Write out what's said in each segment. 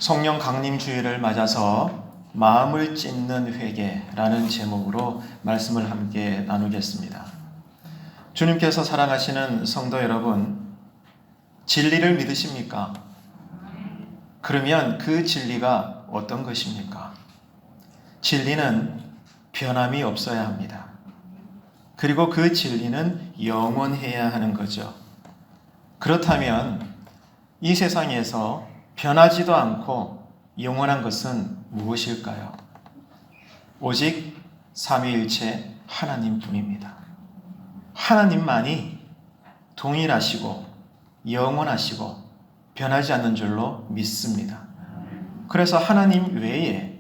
성령 강림 주일을 맞아서 마음을 찢는 회개라는 제목으로 말씀을 함께 나누겠습니다. 주님께서 사랑하시는 성도 여러분, 진리를 믿으십니까? 그러면 그 진리가 어떤 것입니까? 진리는 변함이 없어야 합니다. 그리고 그 진리는 영원해야 하는 거죠. 그렇다면 이 세상에서 변하지도 않고 영원한 것은 무엇일까요? 오직 삼위일체 하나님뿐입니다. 하나님만이 동일하시고 영원하시고 변하지 않는 줄로 믿습니다. 그래서 하나님 외에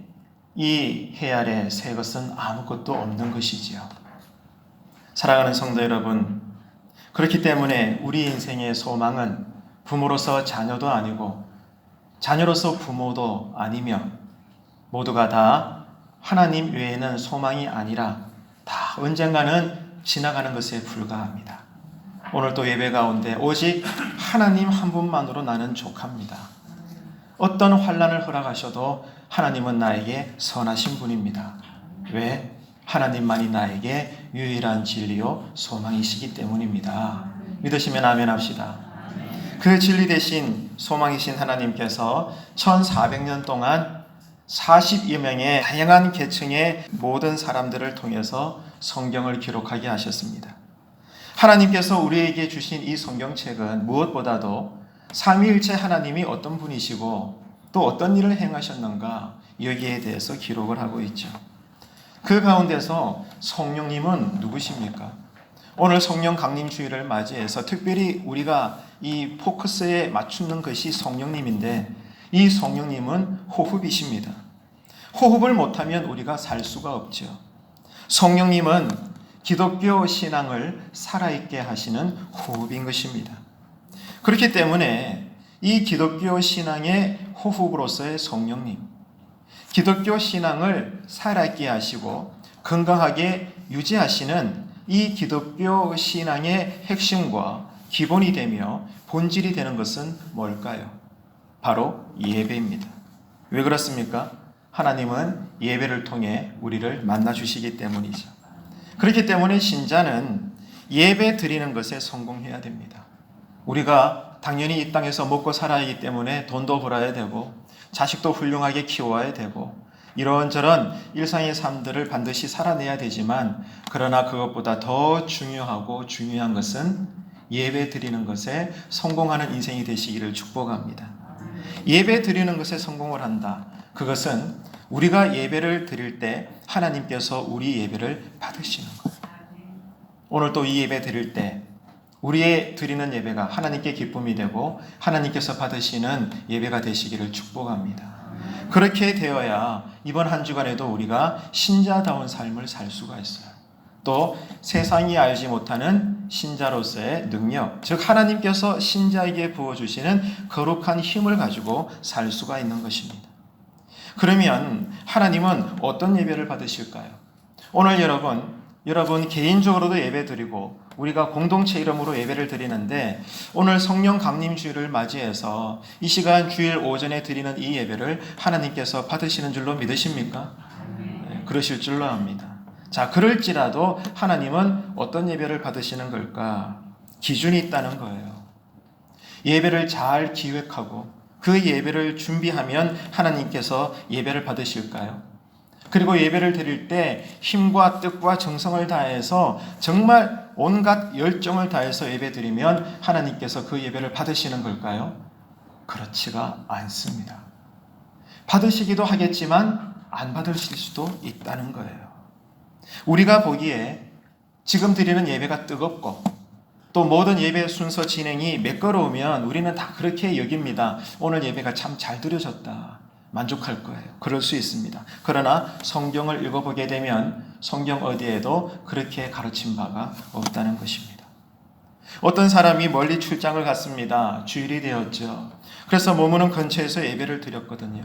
이 해 아래 새 것은 아무것도 없는 것이지요. 사랑하는 성도 여러분, 그렇기 때문에 우리 인생의 소망은 부모로서 자녀도 아니고 자녀로서 부모도 아니며 모두가 다 하나님 외에는 소망이 아니라 다 언젠가는 지나가는 것에 불과합니다. 오늘 또 예배 가운데 오직 하나님 한 분만으로 나는 족합니다. 어떤 환난을 허락하셔도 하나님은 나에게 선하신 분입니다. 왜? 하나님만이 나에게 유일한 진리요 소망이시기 때문입니다. 믿으시면 아멘 합시다. 그 진리 대신 소망이신 하나님께서 1400년 동안 40여 명의 다양한 계층의 모든 사람들을 통해서 성경을 기록하게 하셨습니다. 하나님께서 우리에게 주신 이 성경책은 무엇보다도 삼위일체 하나님이 어떤 분이시고 또 어떤 일을 행하셨는가 여기에 대해서 기록을 하고 있죠. 그 가운데서 성령님은 누구십니까? 오늘 성령 강림 주일을 맞이해서 특별히 우리가 이 포커스에 맞추는 것이 성령님인데 이 성령님은 호흡이십니다. 호흡을 못하면 우리가 살 수가 없죠. 성령님은 기독교 신앙을 살아있게 하시는 호흡인 것입니다. 그렇기 때문에 이 기독교 신앙의 호흡으로서의 성령님, 기독교 신앙을 살아있게 하시고 건강하게 유지하시는 이 기독교 신앙의 핵심과 기본이 되며 본질이 되는 것은 뭘까요? 바로 예배입니다. 왜 그렇습니까? 하나님은 예배를 통해 우리를 만나주시기 때문이죠. 그렇기 때문에 신자는 예배 드리는 것에 성공해야 됩니다. 우리가 당연히 이 땅에서 먹고 살아야 하기 때문에 돈도 벌어야 되고 자식도 훌륭하게 키워야 되고 이런저런 일상의 삶들을 반드시 살아내야 되지만 그러나 그것보다 더 중요하고 중요한 것은 예배 드리는 것에 성공하는 인생이 되시기를 축복합니다. 예배 드리는 것에 성공을 한다. 그것은 우리가 예배를 드릴 때 하나님께서 우리 예배를 받으시는 거예요. 오늘 또 이 예배 드릴 때 우리의 드리는 예배가 하나님께 기쁨이 되고 하나님께서 받으시는 예배가 되시기를 축복합니다. 그렇게 되어야 이번 한 주간에도 우리가 신자다운 삶을 살 수가 있어요. 또 세상이 알지 못하는 신자로서의 능력, 즉 하나님께서 신자에게 부어주시는 거룩한 힘을 가지고 살 수가 있는 것입니다. 그러면 하나님은 어떤 예배를 받으실까요? 오늘 여러분 개인적으로도 예배 드리고 우리가 공동체 이름으로 예배를 드리는데 오늘 성령 강림 주일을 맞이해서 이 시간 주일 오전에 드리는 이 예배를 하나님께서 받으시는 줄로 믿으십니까? 네, 그러실 줄로 압니다. 자, 그럴지라도 하나님은 어떤 예배를 받으시는 걸까? 기준이 있다는 거예요. 예배를 잘 기획하고 그 예배를 준비하면 하나님께서 예배를 받으실까요? 그리고 예배를 드릴 때 힘과 뜻과 정성을 다해서 정말 온갖 열정을 다해서 예배 드리면 하나님께서 그 예배를 받으시는 걸까요? 그렇지가 않습니다. 받으시기도 하겠지만 안 받으실 수도 있다는 거예요. 우리가 보기에 지금 드리는 예배가 뜨겁고 또 모든 예배 순서 진행이 매끄러우면 우리는 다 그렇게 여깁니다. 오늘 예배가 참 잘 드려졌다. 만족할 거예요. 그럴 수 있습니다. 그러나 성경을 읽어보게 되면 성경 어디에도 그렇게 가르친 바가 없다는 것입니다. 어떤 사람이 멀리 출장을 갔습니다. 주일이 되었죠. 그래서 머무는 근처에서 예배를 드렸거든요.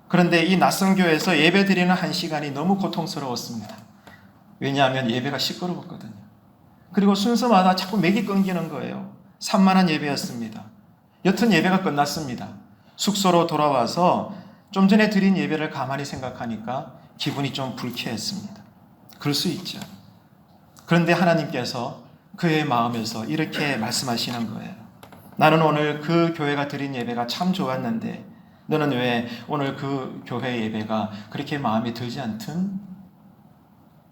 그런데 이 낯선 교회에서 예배 드리는 한 시간이 너무 고통스러웠습니다. 왜냐하면 예배가 시끄러웠거든요. 그리고 순서마다 자꾸 맥이 끊기는 거예요. 산만한 예배였습니다. 여튼 예배가 끝났습니다. 숙소로 돌아와서 좀 전에 드린 예배를 가만히 생각하니까 기분이 좀 불쾌했습니다. 그럴 수 있죠. 그런데 하나님께서 그의 마음에서 이렇게 말씀하시는 거예요. 나는 오늘 그 교회가 드린 예배가 참 좋았는데 너는 왜 오늘 그 교회 예배가 그렇게 마음에 들지 않든?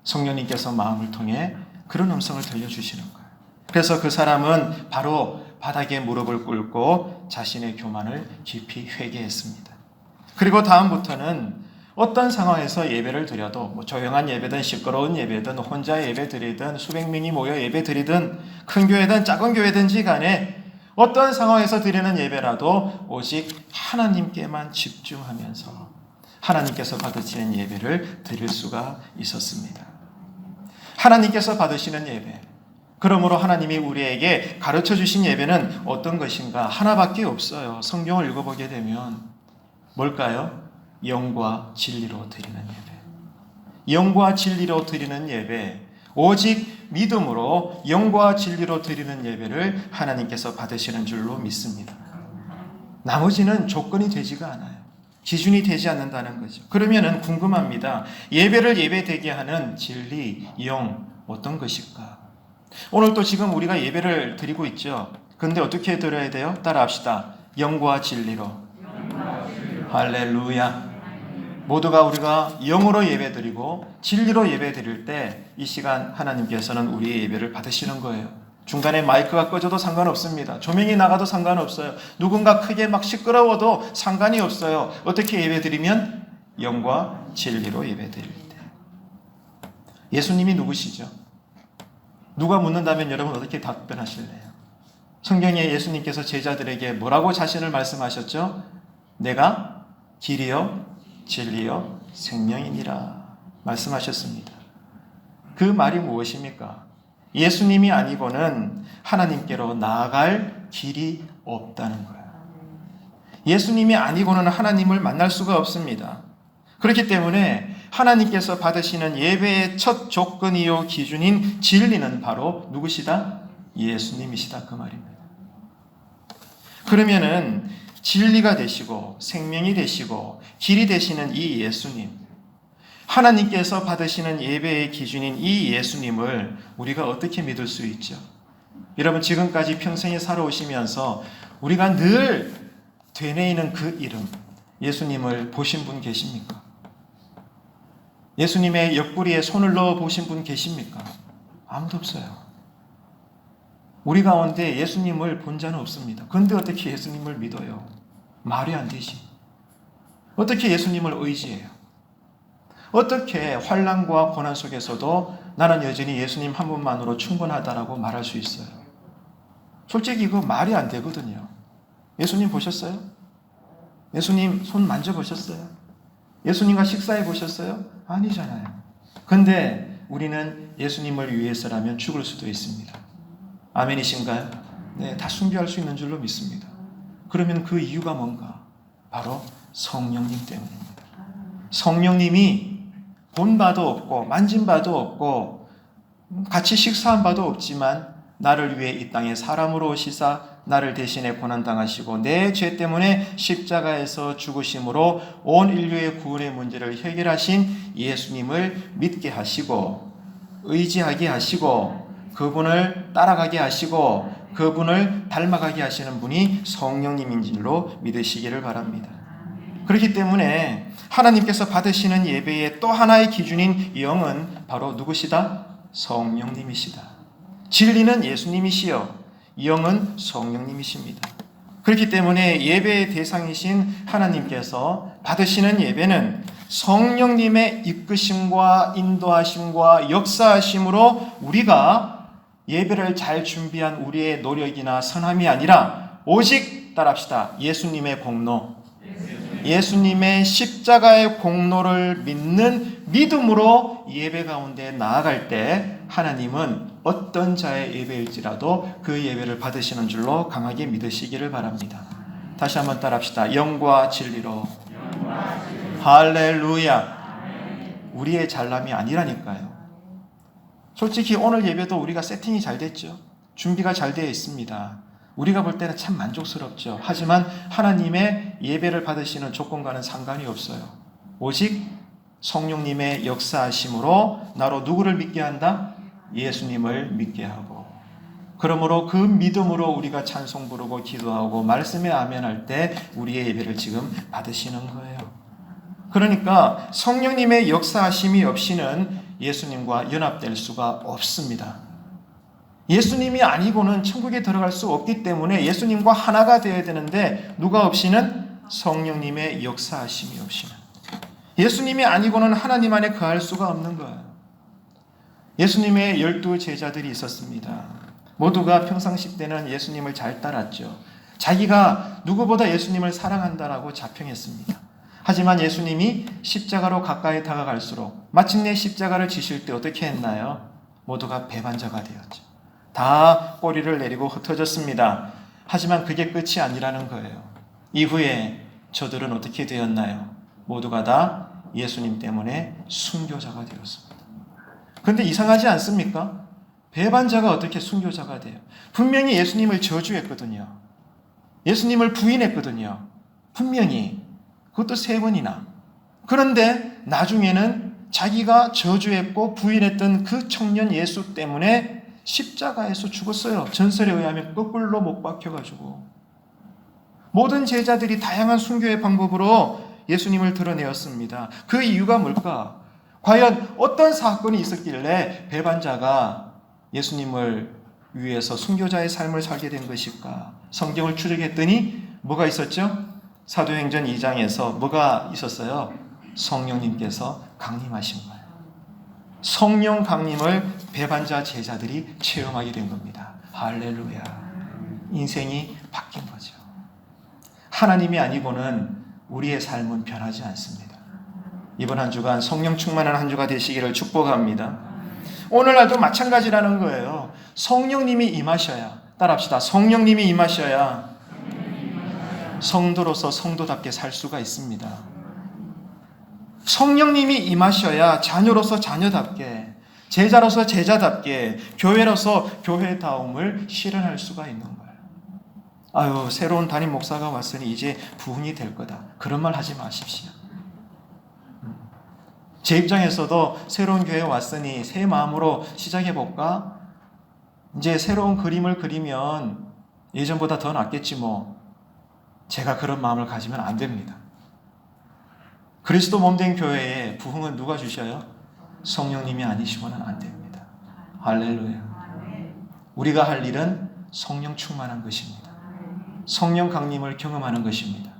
성령님께서 마음을 통해 그런 음성을 들려주시는 거예요. 그래서 그 사람은 바로 바닥에 무릎을 꿇고 자신의 교만을 깊이 회개했습니다. 그리고 다음부터는 어떤 상황에서 예배를 드려도 조용한 예배든 시끄러운 예배든 혼자 예배 드리든 수백 명이 모여 예배 드리든 큰 교회든 작은 교회든지 간에 어떤 상황에서 드리는 예배라도 오직 하나님께만 집중하면서 하나님께서 받으시는 예배를 드릴 수가 있었습니다. 하나님께서 받으시는 예배, 그러므로 하나님이 우리에게 가르쳐 주신 예배는 어떤 것인가? 하나밖에 없어요. 성경을 읽어보게 되면 뭘까요? 영과 진리로 드리는 예배. 영과 진리로 드리는 예배, 오직 믿음으로 영과 진리로 드리는 예배를 하나님께서 받으시는 줄로 믿습니다. 나머지는 조건이 되지가 않아요. 기준이 되지 않는다는 거죠. 그러면은 궁금합니다. 예배를 예배되게 하는 진리, 영, 어떤 것일까? 오늘 또 지금 우리가 예배를 드리고 있죠. 그런데 어떻게 드려야 돼요? 따라합시다. 영과 진리로. 할렐루야. 모두가 우리가 영으로 예배드리고 진리로 예배드릴 때 이 시간 하나님께서는 우리의 예배를 받으시는 거예요. 중간에 마이크가 꺼져도 상관없습니다. 조명이 나가도 상관없어요. 누군가 크게 막 시끄러워도 상관이 없어요. 어떻게 예배드리면? 영과 진리로 예배드릴 때. 예수님이 누구시죠? 누가 묻는다면 여러분 어떻게 답변하실래요? 성경에 예수님께서 제자들에게 뭐라고 자신을 말씀하셨죠? 내가 길이요 진리요 생명이니라 말씀하셨습니다. 그 말이 무엇입니까? 예수님이 아니고는 하나님께로 나아갈 길이 없다는 거예요. 예수님이 아니고는 하나님을 만날 수가 없습니다. 그렇기 때문에 하나님께서 받으시는 예배의 첫 조건이요 기준인 진리는 바로 누구시다? 예수님이시다 그 말입니다. 그러면은 진리가 되시고 생명이 되시고 길이 되시는 이 예수님, 하나님께서 받으시는 예배의 기준인 이 예수님을 우리가 어떻게 믿을 수 있죠? 여러분 지금까지 평생에 살아오시면서 우리가 늘 되뇌이는 그 이름 예수님을 보신 분 계십니까? 예수님의 옆구리에 손을 넣어 보신 분 계십니까? 아무도 없어요. 우리 가운데 예수님을 본 자는 없습니다. 그런데 어떻게 예수님을 믿어요? 말이 안 되지. 어떻게 예수님을 의지해요? 어떻게 환난과 고난 속에서도 나는 여전히 예수님 한 분만으로 충분하다라고 말할 수 있어요? 솔직히 이거 말이 안 되거든요. 예수님 보셨어요? 예수님 손 만져보셨어요? 예수님과 식사해 보셨어요? 아니잖아요. 그런데 우리는 예수님을 위해서라면 죽을 수도 있습니다. 아멘이신가요? 네, 다 숭배할 수 있는 줄로 믿습니다. 그러면 그 이유가 뭔가? 바로 성령님 때문입니다. 성령님이 본 바도 없고 만진 바도 없고 같이 식사한 바도 없지만 나를 위해 이 땅에 사람으로 오시사 나를 대신에 고난당하시고 내 죄 때문에 십자가에서 죽으심으로 온 인류의 구원의 문제를 해결하신 예수님을 믿게 하시고 의지하게 하시고 그분을 따라가게 하시고 그분을 닮아가게 하시는 분이 성령님인 줄로 믿으시기를 바랍니다. 그렇기 때문에 하나님께서 받으시는 예배의 또 하나의 기준인 영은 바로 누구시다? 성령님이시다. 진리는 예수님이시여 영은 성령님이십니다. 그렇기 때문에 예배의 대상이신 하나님께서 받으시는 예배는 성령님의 이끄심과 인도하심과 역사하심으로 우리가 예배를 잘 준비한 우리의 노력이나 선함이 아니라 오직 따라합시다. 예수님의 공로, 예수님의 십자가의 공로를 믿는 믿음으로 예배 가운데 나아갈 때 하나님은 어떤 자의 예배일지라도 그 예배를 받으시는 줄로 강하게 믿으시기를 바랍니다. 다시 한번 따라합시다. 영과 진리로. 할렐루야. 우리의 잘남이 아니라니까요. 솔직히 오늘 예배도 우리가 세팅이 잘 됐죠. 준비가 잘 되어 있습니다. 우리가 볼 때는 참 만족스럽죠. 하지만 하나님의 예배를 받으시는 조건과는 상관이 없어요. 오직 성령님의 역사하심으로 나로 누구를 믿게 한다? 예수님을 믿게 하고, 그러므로 그 믿음으로 우리가 찬송 부르고 기도하고 말씀에 아멘할 때 우리의 예배를 지금 받으시는 거예요. 그러니까 성령님의 역사하심이 없이는 예수님과 연합될 수가 없습니다. 예수님이 아니고는 천국에 들어갈 수 없기 때문에 예수님과 하나가 되어야 되는데, 누가 없이는? 성령님의 역사하심이 없이는. 예수님이 아니고는 하나님 안에 거할 수가 없는 거예요. 예수님의 12 제자들이 있었습니다. 모두가 평상시 때는 예수님을 잘 따랐죠. 자기가 누구보다 예수님을 사랑한다라고 자평했습니다. 하지만 예수님이 십자가로 가까이 다가갈수록 마침내 십자가를 지실 때 어떻게 했나요? 모두가 배반자가 되었죠. 다 꼬리를 내리고 흩어졌습니다. 하지만 그게 끝이 아니라는 거예요. 이후에 저들은 어떻게 되었나요? 모두가 다 예수님 때문에 순교자가 되었습니다. 그런데 이상하지 않습니까? 배반자가 어떻게 순교자가 돼요? 분명히 예수님을 저주했거든요. 예수님을 부인했거든요. 분명히. 그것도 3번이나. 그런데 나중에는 자기가 저주했고 부인했던 그 청년 예수 때문에 십자가에서 죽었어요. 전설에 의하면 거꾸로 못 박혀가지고. 모든 제자들이 다양한 순교의 방법으로 예수님을 드러내었습니다. 그 이유가 뭘까? 과연 어떤 사건이 있었길래 배반자가 예수님을 위해서 순교자의 삶을 살게 된 것일까? 성경을 추적했더니 뭐가 있었죠? 사도행전 2장에서 뭐가 있었어요? 성령님께서 강림하신 거예요. 성령 강림을 배반자 제자들이 체험하게 된 겁니다. 할렐루야. 인생이 바뀐 거죠. 하나님이 아니고는 우리의 삶은 변하지 않습니다. 이번 한 주간 성령 충만한 한 주가 되시기를 축복합니다. 오늘날도 마찬가지라는 거예요. 성령님이 임하셔야, 따라합시다. 성령님이 임하셔야 성도로서 성도답게 살 수가 있습니다. 성령님이 임하셔야 자녀로서 자녀답게, 제자로서 제자답게, 교회로서 교회다움을 실현할 수가 있는 거예요. 아유, 새로운 담임 목사가 왔으니 이제 부흥이 될 거다. 그런 말 하지 마십시오. 제 입장에서도 새로운 교회에 왔으니 새 마음으로 시작해볼까? 이제 새로운 그림을 그리면 예전보다 더 낫겠지 뭐. 제가 그런 마음을 가지면 안 됩니다. 그리스도 몸된 교회에 부흥은 누가 주셔요? 성령님이 아니시고는 안 됩니다. 할렐루야. 우리가 할 일은 성령 충만한 것입니다. 성령 강림을 경험하는 것입니다.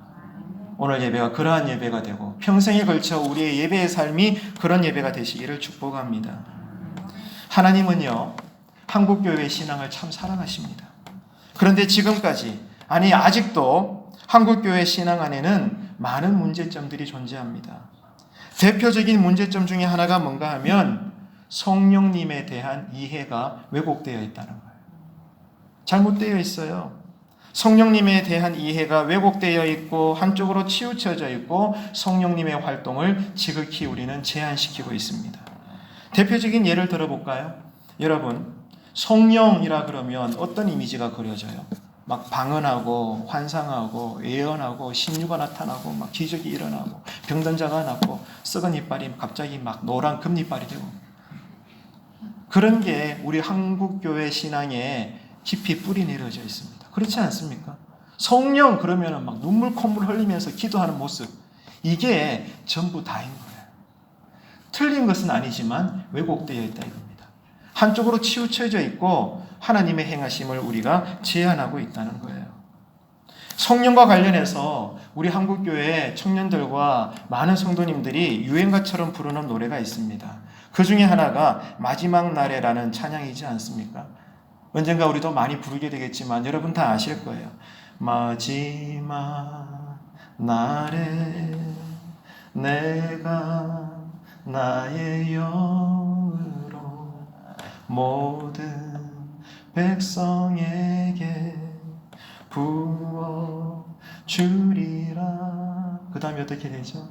오늘 예배가 그러한 예배가 되고 평생에 걸쳐 우리의 예배의 삶이 그런 예배가 되시기를 축복합니다. 하나님은요, 한국교회의 신앙을 참 사랑하십니다. 그런데 지금까지, 아니 아직도 한국교회 신앙 안에는 많은 문제점들이 존재합니다. 대표적인 문제점 중에 하나가 뭔가 하면 성령님에 대한 이해가 왜곡되어 있다는 거예요. 잘못되어 있어요. 성령님에 대한 이해가 왜곡되어 있고 한쪽으로 치우쳐져 있고 성령님의 활동을 지극히 우리는 제한시키고 있습니다. 대표적인 예를 들어볼까요? 여러분, 성령이라 그러면 어떤 이미지가 그려져요? 막 방언하고 환상하고 예언하고 신유가 나타나고 막 기적이 일어나고 병든 자가 낫고 썩은 이빨이 갑자기 막 노란 금이빨이 되고, 그런 게 우리 한국교회 신앙에 깊이 뿌리 내려져 있습니다. 그렇지 않습니까? 성령 그러면 막 눈물 콧물 흘리면서 기도하는 모습, 이게 전부 다인 거예요. 틀린 것은 아니지만 왜곡되어 있다 이겁니다. 한쪽으로 치우쳐져 있고 하나님의 행하심을 우리가 제한하고 있다는 거예요. 성령과 관련해서 우리 한국교회 청년들과 많은 성도님들이 유행가처럼 부르는 노래가 있습니다. 그 중에 하나가 마지막 날에라는 찬양이지 않습니까? 언젠가 우리도 많이 부르게 되겠지만 여러분 다 아실 거예요. 마지막 날에 내가 나의 영으로 모든 백성에게 부어주리라. 그 다음에 어떻게 되죠?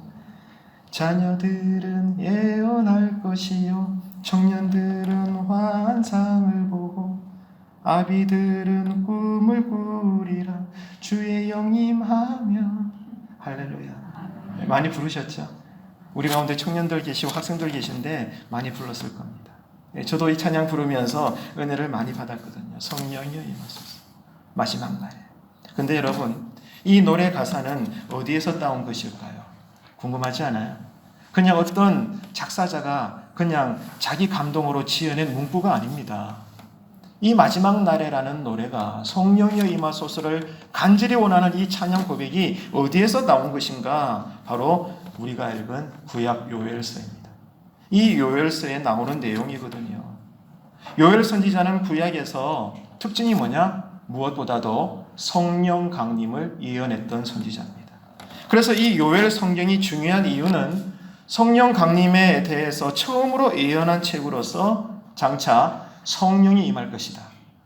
자녀들은 예언할 것이요 청년들은 환상을 보고 아비들은 꿈을 꾸리라 주의 영임하면. 할렐루야. 많이 부르셨죠? 우리 가운데 청년들 계시고 학생들 계신데 많이 불렀을 겁니다. 저도 이 찬양 부르면서 은혜를 많이 받았거든요. 성령이여 임하소서. 마지막 날에. 근데 여러분, 이 노래 가사는 어디에서 따온 것일까요? 궁금하지 않아요? 그냥 어떤 작사자가 그냥 자기 감동으로 지어낸 문구가 아닙니다. 이 마지막 날에라는 노래가 성령이여 임하소서를 간절히 원하는 이 찬양 고백이 어디에서 나온 것인가? 바로 우리가 읽은 구약 요엘서입니다. 이 요엘서에 나오는 내용이거든요. 요엘 선지자는 구약에서 특징이 뭐냐? 무엇보다도 성령 강림을 예언했던 선지자입니다. 그래서 이 요엘 성경이 중요한 이유는 성령 강림에 대해서 처음으로 예언한 책으로서 장차 성령이 임할 것이다.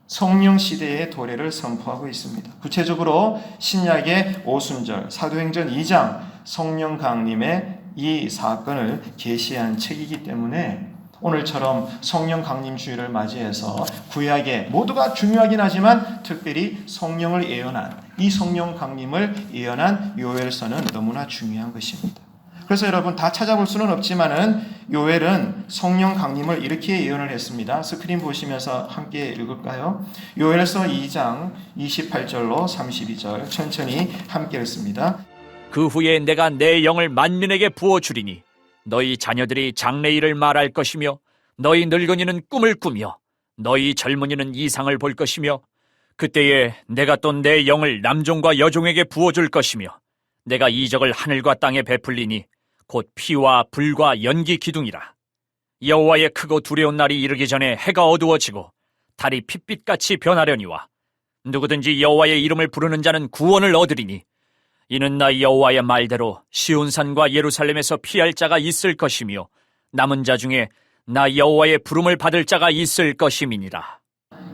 성령 시대의 도래를 선포하고 있습니다. 구체적으로 신약의 오순절, 사도행전 2장 성령 강림의 이 사건을 계시한 책이기 때문에 오늘처럼 성령 강림 주일을 맞이해서 구약의 모두가 중요하긴 하지만 특별히 성령을 예언한 이 성령 강림을 예언한 요엘서는 너무나 중요한 것입니다. 그래서 여러분 다 찾아볼 수는 없지만은 요엘은 성령 강림을 이렇게 예언을 했습니다. 스크린 보시면서 함께 읽을까요? 요엘서 2장 28절로 32절 천천히 함께 읽습니다. 그 후에 내가 내 영을 만민에게 부어주리니 너희 자녀들이 장래일을 말할 것이며 너희 늙은이는 꿈을 꾸며 너희 젊은이는 이상을 볼 것이며 그때에 내가 또 내 영을 남종과 여종에게 부어줄 것이며 내가 이적을 하늘과 땅에 베풀리니 곧 피와 불과 연기 기둥이라. 여호와의 크고 두려운 날이 이르기 전에 해가 어두워지고 달이 핏빛같이 변하려니와 누구든지 여호와의 이름을 부르는 자는 구원을 얻으리니 이는 나 여호와의 말대로 시온산과 예루살렘에서 피할 자가 있을 것이며 남은 자 중에 나 여호와의 부름을 받을 자가 있을 것임이니라.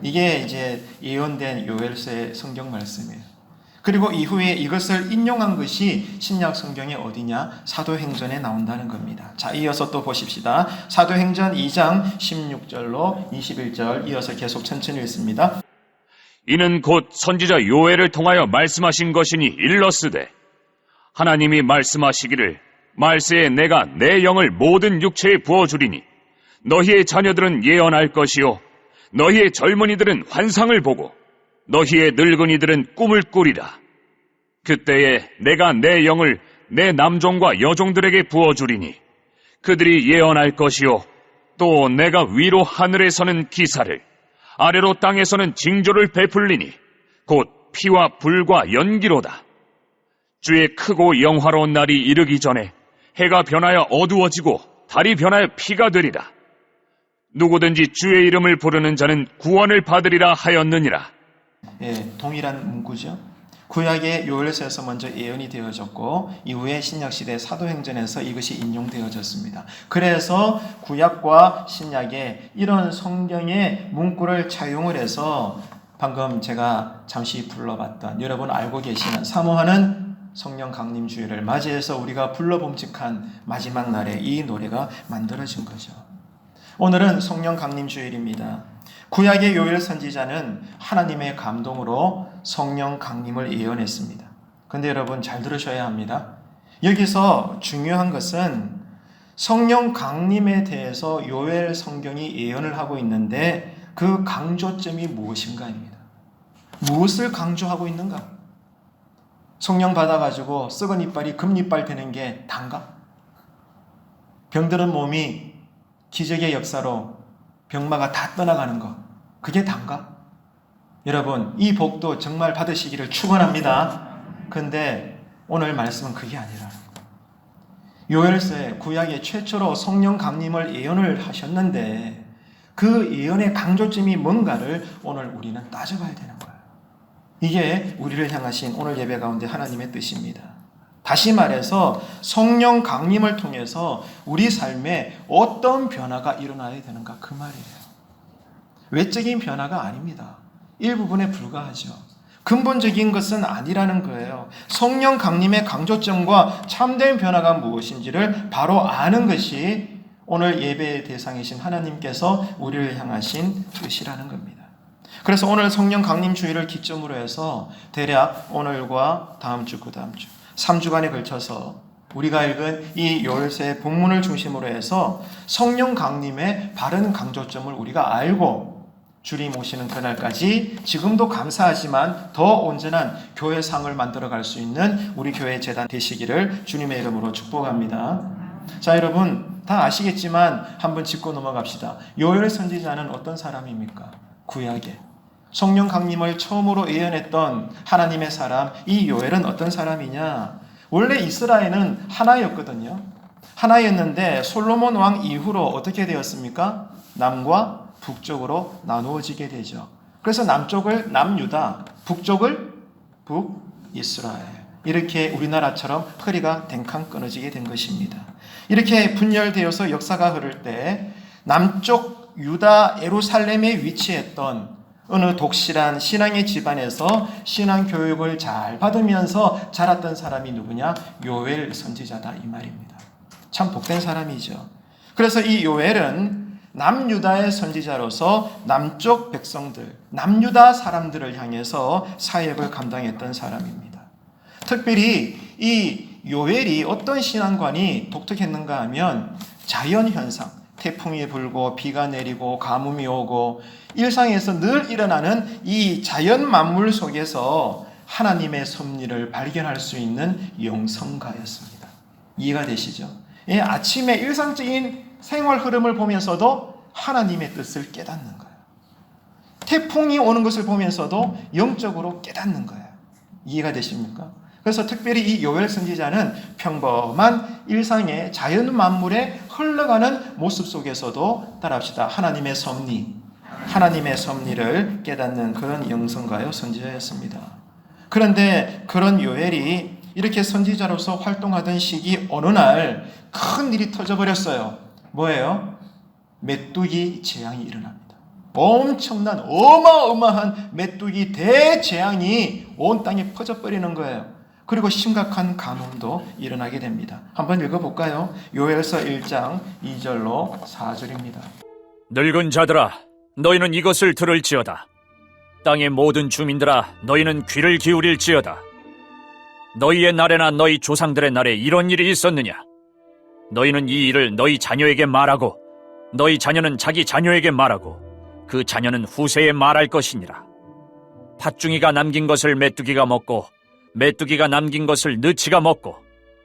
이게 이제 예언된 요엘서의 성경 말씀이에요. 그리고 이후에 이것을 인용한 것이 신약 성경에 어디냐? 사도행전에 나온다는 겁니다. 자, 이어서 또 보십시다. 사도행전 2장 16절로 21절 이어서 계속 천천히 읽습니다. 이는 곧 선지자 요엘을 통하여 말씀하신 것이니 일렀으되 하나님이 말씀하시기를 말세에 내가 내 영을 모든 육체에 부어주리니 너희의 자녀들은 예언할 것이요 너희의 젊은이들은 환상을 보고 너희의 늙은이들은 꿈을 꾸리라. 그때에 내가 내 영을 내 남종과 여종들에게 부어주리니 그들이 예언할 것이요 또 내가 위로 하늘에서는 기사를 아래로 땅에서는 징조를 베풀리니 곧 피와 불과 연기로다. 주의 크고 영화로운 날이 이르기 전에 해가 변하여 어두워지고 달이 변하여 피가 되리라. 누구든지 주의 이름을 부르는 자는 구원을 받으리라 하였느니라. 동일한 문구죠. 구약의 요엘서에서 먼저 예언이 되어졌고 이후에 신약시대 사도행전에서 이것이 인용되어졌습니다. 그래서 구약과 신약의 이런 성경의 문구를 차용을 해서 방금 제가 잠시 불러봤던 여러분 알고 계시는 사모하는 성령 강림 주일을 맞이해서 우리가 불러봄직한 마지막 날에 이 노래가 만들어진 거죠. 오늘은 성령 강림 주일입니다. 구약의 요엘 선지자는 하나님의 감동으로 성령 강림을 예언했습니다. 그런데 여러분 잘 들으셔야 합니다. 여기서 중요한 것은 성령 강림에 대해서 요엘 성경이 예언을 하고 있는데 그 강조점이 무엇인가입니다. 무엇을 강조하고 있는가? 성령 받아가지고 썩은 이빨이 금이빨 되는 게 단가? 병들은 몸이 기적의 역사로 병마가 다 떠나가는 것, 그게 단가? 여러분, 이 복도 정말 받으시기를 축원합니다. 그런데 오늘 말씀은 그게 아니라는 거예요. 요엘서에 구약의 최초로 성령 강림을 예언을 하셨는데 그 예언의 강조점이 뭔가를 오늘 우리는 따져봐야 되는 거예요. 이게 우리를 향하신 오늘 예배 가운데 하나님의 뜻입니다. 다시 말해서 성령 강림을 통해서 우리 삶에 어떤 변화가 일어나야 되는가 그 말이에요. 외적인 변화가 아닙니다. 일부분에 불과하죠. 근본적인 것은 아니라는 거예요. 성령 강림의 강조점과 참된 변화가 무엇인지를 바로 아는 것이 오늘 예배의 대상이신 하나님께서 우리를 향하신 뜻이라는 겁니다. 그래서 오늘 성령 강림 주일을 기점으로 해서 대략 오늘과 다음 주, 그 다음 주 3주간에 걸쳐서 우리가 읽은 이 요엘서의 본문을 중심으로 해서 성령 강림의 바른 강조점을 우리가 알고 주님 오시는 그날까지 지금도 감사하지만 더 온전한 교회상을 만들어갈 수 있는 우리 교회 재단 되시기를 주님의 이름으로 축복합니다. 자, 여러분 다 아시겠지만 한번 짚고 넘어갑시다. 요엘 선지자는 어떤 사람입니까? 구약에 성령 강림을 처음으로 예언했던 하나님의 사람, 이 요엘은 어떤 사람이냐? 원래 이스라엘은 하나였거든요. 하나였는데 솔로몬 왕 이후로 어떻게 되었습니까? 남과 북쪽으로 나누어지게 되죠. 그래서 남쪽을 남유다, 북쪽을 북이스라엘. 이렇게 우리나라처럼 허리가 댕캉 끊어지게 된 것입니다. 이렇게 분열되어서 역사가 흐를 때 남쪽 유다 예루살렘에 위치했던 어느 독실한 신앙의 집안에서 신앙 교육을 잘 받으면서 자랐던 사람이 누구냐? 요엘 선지자다 이 말입니다. 참 복된 사람이죠. 그래서 이 요엘은 남유다의 선지자로서 남쪽 백성들, 남유다 사람들을 향해서 사역을 감당했던 사람입니다. 특별히 이 요엘이 어떤 신앙관이 독특했는가 하면 자연현상, 태풍이 불고 비가 내리고 가뭄이 오고 일상에서 늘 일어나는 이 자연 만물 속에서 하나님의 섭리를 발견할 수 있는 영성가였습니다. 이해가 되시죠? 예, 아침에 일상적인 생활 흐름을 보면서도 하나님의 뜻을 깨닫는 거예요. 태풍이 오는 것을 보면서도 영적으로 깨닫는 거예요. 이해가 되십니까? 그래서 특별히 이 요엘 선지자는 평범한 일상의 자연 만물에 흘러가는 모습 속에서도 따라합시다. 하나님의 섭리를 깨닫는 그런 영성가요 선지자였습니다. 그런데 그런 요엘이 이렇게 선지자로서 활동하던 시기 어느 날 큰 일이 터져버렸어요. 뭐예요? 메뚜기 재앙이 일어납니다. 엄청난 어마어마한 메뚜기 대재앙이 온 땅에 퍼져버리는 거예요. 그리고 심각한 가뭄도 일어나게 됩니다. 한번 읽어볼까요? 요엘서 1장 2절로 4절입니다. 늙은 자들아, 너희는 이것을 들을지어다. 땅의 모든 주민들아, 너희는 귀를 기울일지어다. 너희의 날에나 너희 조상들의 날에 이런 일이 있었느냐? 너희는 이 일을 너희 자녀에게 말하고 너희 자녀는 자기 자녀에게 말하고 그 자녀는 후세에 말할 것이니라. 팥중이가 남긴 것을 메뚜기가 먹고 메뚜기가 남긴 것을 느치가 먹고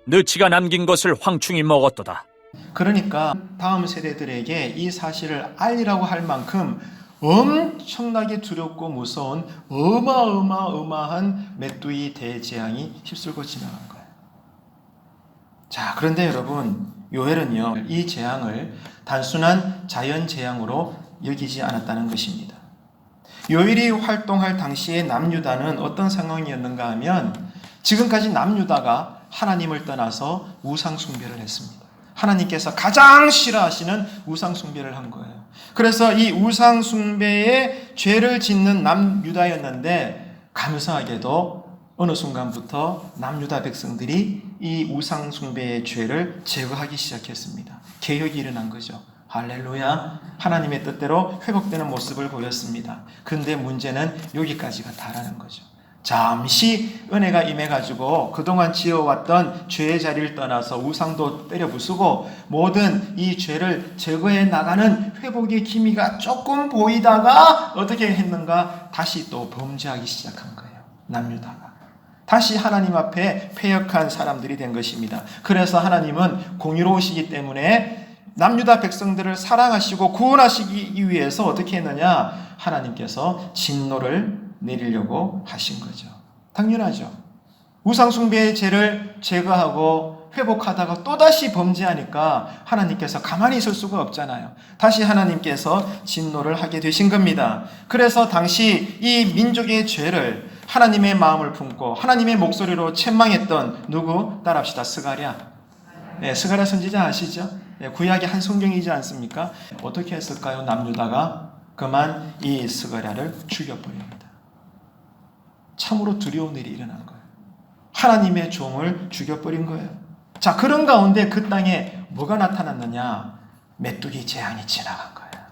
느치가 남긴 것을 황충이 먹었도다. 그러니까 다음 세대들에게 이 사실을 알리라고 할 만큼 엄청나게 두렵고 무서운 어마어마한 메뚜기 대재앙이 휩쓸고 지나간 거예요. 자, 그런데 여러분, 요엘은요, 이 재앙을 단순한 자연 재앙으로 여기지 않았다는 것입니다. 요엘이 활동할 당시의 남유다는 어떤 상황이었는가 하면 지금까지 남유다가 하나님을 떠나서 우상 숭배를 했습니다. 하나님께서 가장 싫어하시는 우상 숭배를 한 거예요. 그래서 이 우상 숭배에 죄를 짓는 남유다였는데 감사하게도 어느 순간부터 남유다 백성들이 이 우상 숭배의 죄를 제거하기 시작했습니다. 개혁이 일어난 거죠. 할렐루야. 하나님의 뜻대로 회복되는 모습을 보였습니다. 그런데 문제는 여기까지가 다라는 거죠. 잠시 은혜가 임해가지고 그동안 지어왔던 죄의 자리를 떠나서 우상도 때려 부수고 모든 이 죄를 제거해 나가는 회복의 기미가 조금 보이다가 어떻게 했는가? 다시 또 범죄하기 시작한 거예요. 남유다가. 다시 하나님 앞에 패역한 사람들이 된 것입니다. 그래서 하나님은 공의로우시기 때문에 남유다 백성들을 사랑하시고 구원하시기 위해서 어떻게 했느냐? 하나님께서 진노를 내리려고 하신 거죠. 당연하죠. 우상숭배의 죄를 제거하고 회복하다가 또다시 범죄하니까 하나님께서 가만히 있을 수가 없잖아요. 다시 하나님께서 진노를 하게 되신 겁니다. 그래서 당시 이 민족의 죄를 하나님의 마음을 품고 하나님의 목소리로 책망했던 누구? 따라합시다. 스가랴. 네, 스가랴 선지자 아시죠? 네, 구약의 한 성경이지 않습니까? 어떻게 했을까요? 남유다가 그만 이 스가랴를 죽여버립니다. 참으로 두려운 일이 일어난 거예요. 하나님의 종을 죽여버린 거예요. 자, 그런 가운데 그 땅에 뭐가 나타났느냐? 메뚜기 재앙이 지나간 거예요.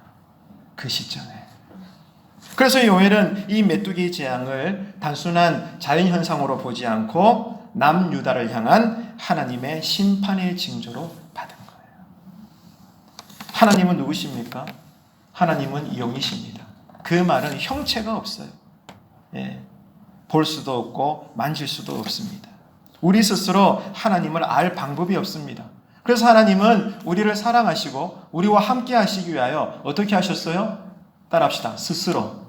그 시점에. 그래서 요엘은 이 메뚜기 재앙을 단순한 자연현상으로 보지 않고 남유다를 향한 하나님의 심판의 징조로 받은 거예요. 하나님은 누구십니까? 하나님은 영이십니다. 그 말은 형체가 없어요. 볼 수도 없고 만질 수도 없습니다. 우리 스스로 하나님을 알 방법이 없습니다. 그래서 하나님은 우리를 사랑하시고 우리와 함께 하시기 위하여 어떻게 하셨어요? 따라합시다. 스스로.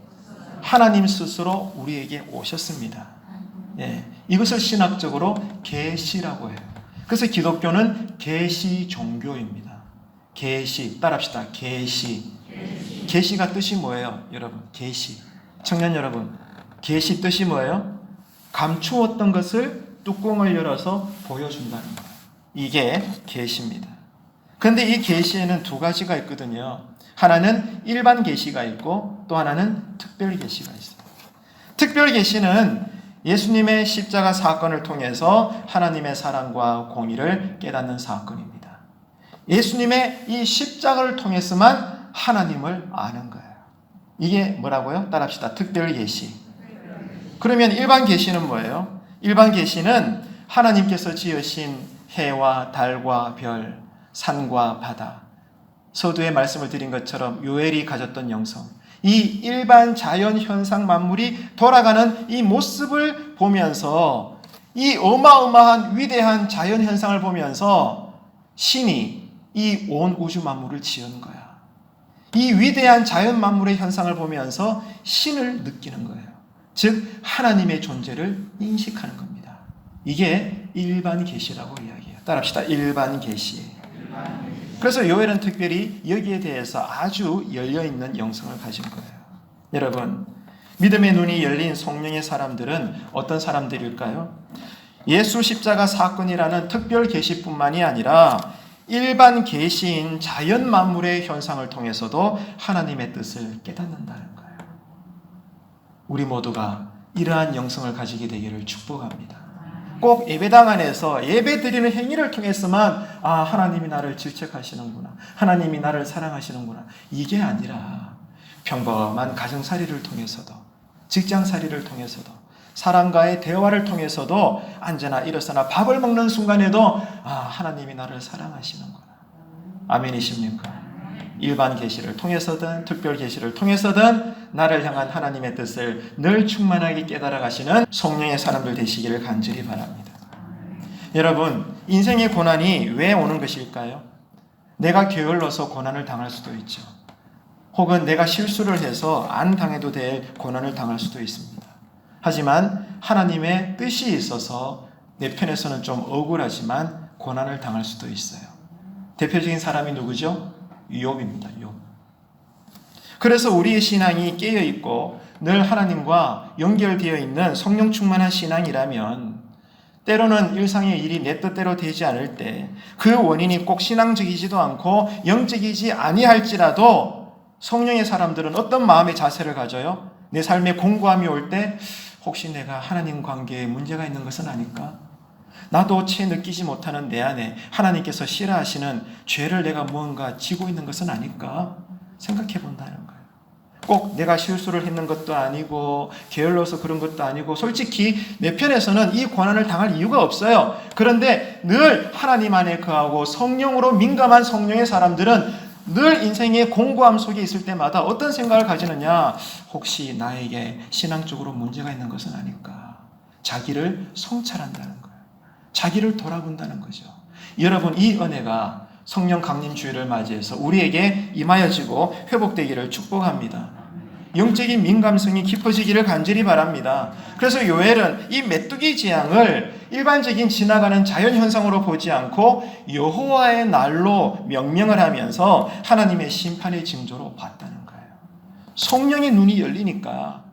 하나님 스스로 우리에게 오셨습니다. 이것을 신학적으로 계시라고 해요. 그래서 기독교는 계시 종교입니다. 계시. 따라합시다. 계시. 계시가 뜻이 뭐예요? 여러분, 계시. 청년 여러분, 계시 뜻이 뭐예요? 감추었던 것을 뚜껑을 열어서 보여준다는 거예요. 이게 계시입니다. 그런데 이 계시에는 두 가지가 있거든요. 하나는 일반 계시가 있고 또 하나는 특별 계시가 있어요. 특별 계시는 예수님의 십자가 사건을 통해서 하나님의 사랑과 공의를 깨닫는 사건입니다. 예수님의 이 십자가를 통해서만 하나님을 아는 거예요. 이게 뭐라고요? 따라합시다. 특별 계시. 그러면 일반 계시는 뭐예요? 일반 계시는 하나님께서 지으신 해와 달과 별, 산과 바다, 서두에 말씀을 드린 것처럼 요엘이 가졌던 영성, 이 일반 자연 현상 만물이 돌아가는 이 모습을 보면서 이 어마어마한 위대한 자연 현상을 보면서 신이 이 온 우주 만물을 지은 거야. 이 위대한 자연 만물의 현상을 보면서 신을 느끼는 거예요. 즉 하나님의 존재를 인식하는 겁니다. 이게 일반 계시라고 이야기해요. 따라합시다. 일반 계시. 그래서 요엘은 특별히 여기에 대해서 아주 열려있는 영성을 가진 거예요. 여러분, 믿음의 눈이 열린 성령의 사람들은 어떤 사람들일까요? 예수 십자가 사건이라는 특별 계시뿐만이 아니라 일반 계시인 자연 만물의 현상을 통해서도 하나님의 뜻을 깨닫는다는 거예요. 우리 모두가 이러한 영성을 가지게 되기를 축복합니다. 꼭 예배당 안에서 예배 드리는 행위를 통해서만 하나님이 나를 질책하시는구나, 하나님이 나를 사랑하시는구나, 이게 아니라 평범한 가정살이를 통해서도, 직장살이를 통해서도, 사람과의 대화를 통해서도 언제나 일어서나 밥을 먹는 순간에도 하나님이 나를 사랑하시는구나. 아멘이십니까? 일반 계시를 통해서든 특별 계시를 통해서든 나를 향한 하나님의 뜻을 늘 충만하게 깨달아 가시는 성령의 사람들 되시기를 간절히 바랍니다. 여러분, 인생의 고난이 왜 오는 것일까요? 내가 게을러서 고난을 당할 수도 있죠. 혹은 내가 실수를 해서 안 당해도 될 고난을 당할 수도 있습니다. 하지만 하나님의 뜻이 있어서 내 편에서는 좀 억울하지만 고난을 당할 수도 있어요. 대표적인 사람이 누구죠? 욥입니다. 욥. 그래서 우리의 신앙이 깨어있고 늘 하나님과 연결되어 있는 성령 충만한 신앙이라면 때로는 일상의 일이 내 뜻대로 되지 않을 때 그 원인이 꼭 신앙적이지도 않고 영적이지 아니할지라도 성령의 사람들은 어떤 마음의 자세를 가져요? 내 삶에 공고함이 올 때 혹시 내가 하나님 관계에 문제가 있는 것은 아닐까? 나도 채 느끼지 못하는 내 안에 하나님께서 싫어하시는 죄를 내가 무언가 지고 있는 것은 아닐까? 생각해 본다는 거예요. 꼭 내가 실수를 했는 것도 아니고 게을러서 그런 것도 아니고 솔직히 내 편에서는 이 고난을 당할 이유가 없어요. 그런데 늘 하나님 안에 거하고 성령으로 민감한 성령의 사람들은 늘 인생의 공고함 속에 있을 때마다 어떤 생각을 가지느냐? 혹시 나에게 신앙적으로 문제가 있는 것은 아닐까? 자기를 성찰한다는 거예요. 자기를 돌아본다는 거죠. 여러분, 이 은혜가 성령 강림 주일을 맞이해서 우리에게 임하여지고 회복되기를 축복합니다. 영적인 민감성이 깊어지기를 간절히 바랍니다. 그래서 요엘은 이 메뚜기 재앙을 일반적인 지나가는 자연현상으로 보지 않고 여호와의 날로 명명을 하면서 하나님의 심판의 징조로 봤다는 거예요. 성령의 눈이 열리니까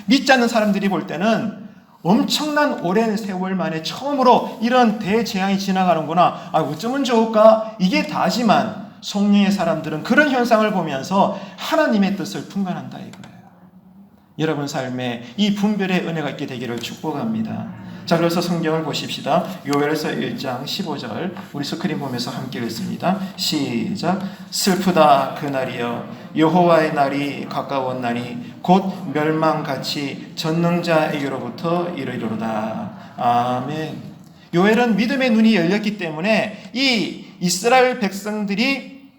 믿지 않는 사람들이 볼 때는 엄청난 오랜 세월 만에 처음으로 이런 대재앙이 지나가는구나. 어쩌면 좋을까? 이게 다지만 성령의 사람들은 그런 현상을 보면서 하나님의 뜻을 분간한다 이거예요. 여러분 삶에 이 분별의 은혜가 있게 되기를 축복합니다. 자, 그래서 성경을 보십시다. 요엘서 1장 15절 우리 스크린 보면서 함께 읽습니다. 시작. 슬프다 그날이여 여호와의 날이 가까웠나니 곧 멸망같이 전능자에게로부터 이르리로다. 아멘. 요엘은 믿음의 눈이 열렸기 때문에 이 이스라엘 백성들이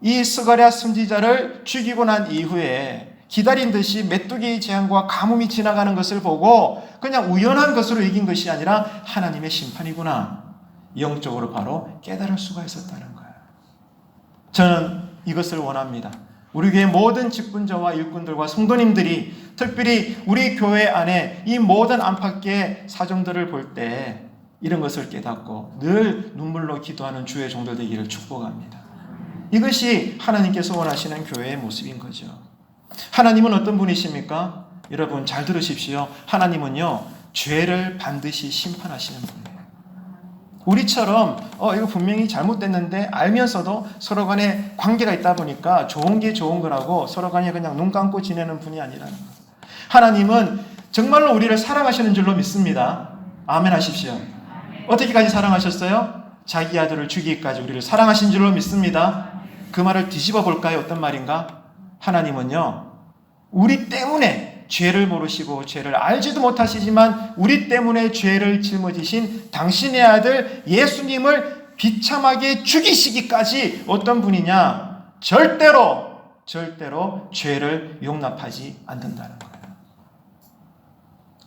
이 스가랴 선지자를 죽이고 난 이후에 기다린 듯이 메뚜기의 재앙과 가뭄이 지나가는 것을 보고 그냥 우연한 것으로 이긴 것이 아니라 하나님의 심판이구나, 영적으로 바로 깨달을 수가 있었다는 거예요. 저는 이것을 원합니다. 우리 교회 모든 직분자와 일꾼들과 성도님들이 특별히 우리 교회 안에 이 모든 안팎의 사정들을 볼 때 이런 것을 깨닫고 늘 눈물로 기도하는 주의 종들 되기를 축복합니다. 이것이 하나님께서 원하시는 교회의 모습인 거죠. 하나님은 어떤 분이십니까? 여러분 잘 들으십시오. 하나님은요, 죄를 반드시 심판하시는 분이에요. 우리처럼 이거 분명히 잘못됐는데 알면서도 서로 간에 관계가 있다 보니까 좋은 게 좋은 거라고 서로 간에 그냥 눈 감고 지내는 분이 아니라는 거예요. 하나님은 정말로 우리를 사랑하시는 줄로 믿습니다. 아멘 하십시오. 어떻게까지 사랑하셨어요? 자기 아들을 주기까지 우리를 사랑하신 줄로 믿습니다. 그 말을 뒤집어 볼까요? 어떤 말인가? 하나님은요, 우리 때문에 죄를 모르시고 죄를 알지도 못하시지만 우리 때문에 죄를 짊어지신 당신의 아들 예수님을 비참하게 죽이시기까지 어떤 분이냐? 절대로 죄를 용납하지 않는다는 거예요.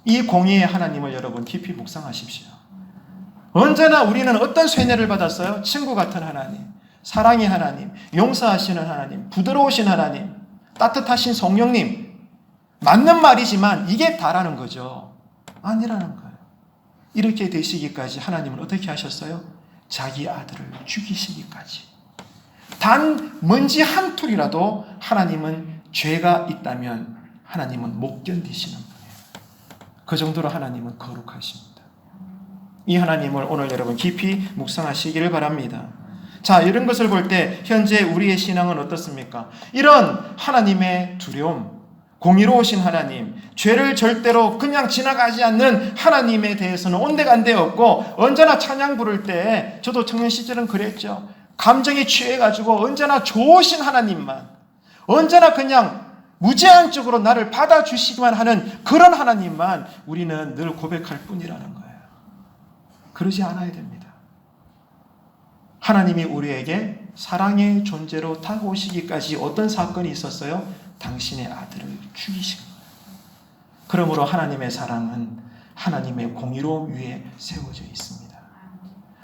이 공의의 하나님을 여러분 깊이 묵상하십시오. 언제나 우리는 어떤 쇠뇌를 받았어요? 친구 같은 하나님, 사랑의 하나님, 용서하시는 하나님, 부드러우신 하나님, 따뜻하신 성령님. 맞는 말이지만 이게 다라는 거죠. 아니라는 거예요. 이렇게 되시기까지 하나님은 어떻게 하셨어요? 자기 아들을 죽이시기까지. 단 먼지 한 툴이라도 하나님은 죄가 있다면 하나님은 못 견디시는 분이에요. 그 정도로 하나님은 거룩하십니다. 이 하나님을 오늘 여러분 깊이 묵상하시기를 바랍니다. 자, 이런 것을 볼 때 현재 우리의 신앙은 어떻습니까? 이런 하나님의 두려움, 공의로우신 하나님, 죄를 절대로 그냥 지나가지 않는 하나님에 대해서는 온데간데 없고 언제나 찬양 부를 때 저도 청년 시절은 그랬죠. 감정에 취해가지고 언제나 좋으신 하나님만, 언제나 그냥 무제한적으로 나를 받아주시기만 하는 그런 하나님만 우리는 늘 고백할 뿐이라는 거예요. 그러지 않아야 됩니다. 하나님이 우리에게 사랑의 존재로 다가오시기까지 어떤 사건이 있었어요? 당신의 아들을 죽이신 거예요. 그러므로 하나님의 사랑은 하나님의 공의로움 위에 세워져 있습니다.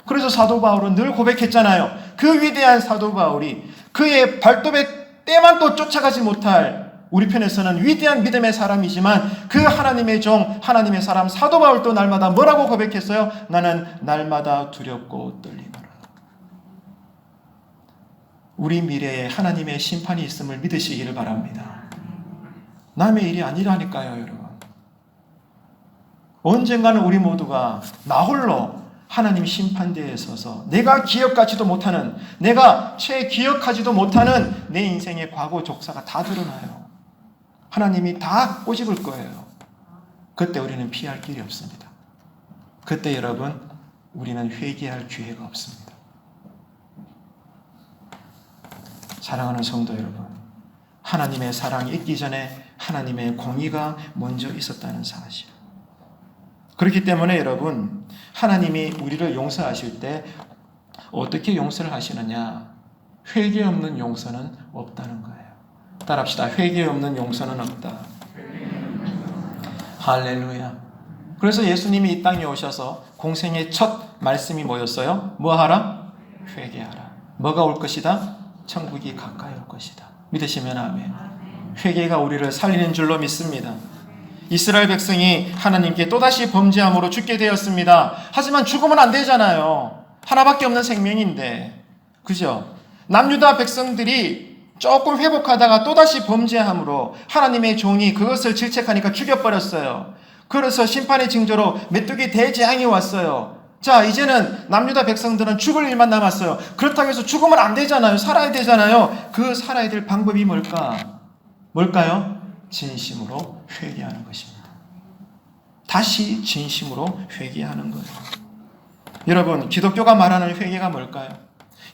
그래서 사도 바울은 늘 고백했잖아요. 그 위대한 사도 바울이 그의 발톱의 때만 또 쫓아가지 못할, 우리 편에서는 위대한 믿음의 사람이지만 그 하나님의 종, 하나님의 사람 사도 바울도 날마다 뭐라고 고백했어요? 나는 날마다 두렵고 떨리노라. 우리 미래에 하나님의 심판이 있음을 믿으시기를 바랍니다. 남의 일이 아니라니까요, 여러분. 언젠가는 우리 모두가 나 홀로 하나님 심판대에 서서 내가 기억하지도 못하는, 내가 채 기억하지도 못하는 내 인생의 과거 족사가 다 드러나요. 하나님이 다 꼬집을 거예요. 그때 우리는 피할 길이 없습니다. 그때 여러분, 우리는 회개할 기회가 없습니다. 사랑하는 성도 여러분, 하나님의 사랑이 있기 전에 하나님의 공의가 먼저 있었다는 사실. 그렇기 때문에 여러분, 하나님이 우리를 용서하실 때 어떻게 용서를 하시느냐? 회개 없는 용서는 없다는 거예요. 따라합시다. 회개 없는 용서는 없다. 할렐루야. 그래서 예수님이 이 땅에 오셔서 공생의 첫 말씀이 뭐였어요? 뭐 하라? 회개하라. 뭐가 올 것이다? 천국이 가까이 올 것이다. 믿으시면 아멘. 회개가 우리를 살리는 줄로 믿습니다. 이스라엘 백성이 하나님께 또다시 범죄함으로 죽게 되었습니다. 하지만 죽으면 안 되잖아요. 하나밖에 없는 생명인데. 그죠? 남유다 백성들이 조금 회복하다가 또다시 범죄함으로 하나님의 종이 그것을 질책하니까 죽여버렸어요. 그래서 심판의 징조로 메뚜기 대재앙이 왔어요. 자, 이제는 남유다 백성들은 죽을 일만 남았어요. 그렇다고 해서 죽으면 안 되잖아요. 살아야 되잖아요. 그 살아야 될 방법이 뭘까요? 진심으로 회개하는 것입니다. 다시 진심으로 회개하는 거예요. 여러분, 기독교가 말하는 회개가 뭘까요?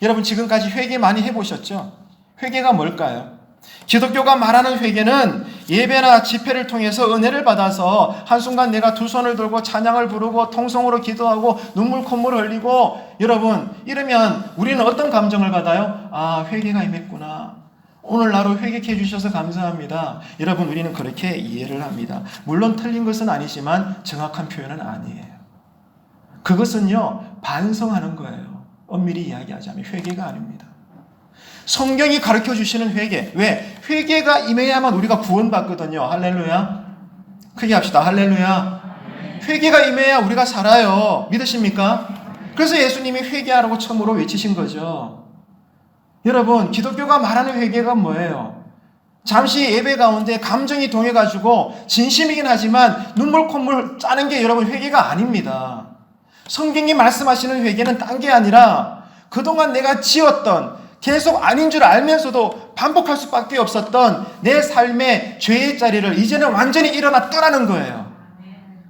여러분, 지금까지 회개 많이 해보셨죠? 회개가 뭘까요? 기독교가 말하는 회개는 예배나 집회를 통해서 은혜를 받아서 한순간 내가 두 손을 들고 찬양을 부르고 통성으로 기도하고 눈물 콧물을 흘리고, 여러분 이러면 우리는 어떤 감정을 받아요? 아, 회개가 임했구나. 오늘 나로 회개해 주셔서 감사합니다. 여러분, 우리는 그렇게 이해를 합니다. 물론 틀린 것은 아니지만 정확한 표현은 아니에요. 그것은요, 반성하는 거예요. 엄밀히 이야기하자면 회개가 아닙니다. 성경이 가르쳐 주시는 회개. 왜? 회개가 임해야만 우리가 구원받거든요. 할렐루야. 크게 합시다. 할렐루야. 회개가 임해야 우리가 살아요. 믿으십니까? 그래서 예수님이 회개하라고 처음으로 외치신 거죠. 여러분, 기독교가 말하는 회개가 뭐예요? 잠시 예배 가운데 감정이 동해가지고 진심이긴 하지만 눈물 콧물 짜는 게 여러분 회개가 아닙니다. 성경이 말씀하시는 회개는 딴 게 아니라 그동안 내가 지었던, 계속 아닌 줄 알면서도 반복할 수밖에 없었던 내 삶의 죄의 자리를 이제는 완전히 일어나 떠나는 거예요.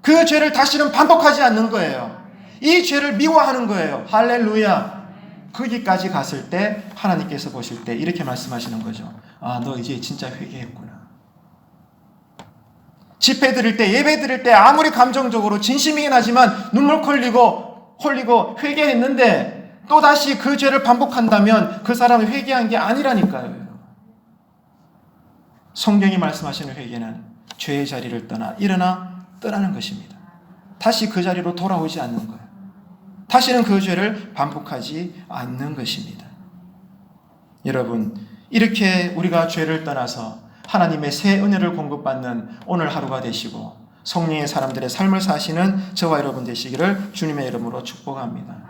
그 죄를 다시는 반복하지 않는 거예요. 이 죄를 미워하는 거예요. 할렐루야. 거기까지 갔을 때 하나님께서 보실 때 이렇게 말씀하시는 거죠. 아, 너 이제 진짜 회개했구나. 집회 드릴 때, 예배 드릴 때 아무리 감정적으로 진심이긴 하지만 눈물 홀리고 회개했는데 또다시 그 죄를 반복한다면 그 사람은 회개한 게 아니라니까요. 성경이 말씀하시는 회개는 죄의 자리를 일어나 떠나는 것입니다. 다시 그 자리로 돌아오지 않는 거예요. 다시는 그 죄를 반복하지 않는 것입니다. 여러분, 이렇게 우리가 죄를 떠나서 하나님의 새 은혜를 공급받는 오늘 하루가 되시고 성령의 사람들의 삶을 사시는 저와 여러분 되시기를 주님의 이름으로 축복합니다.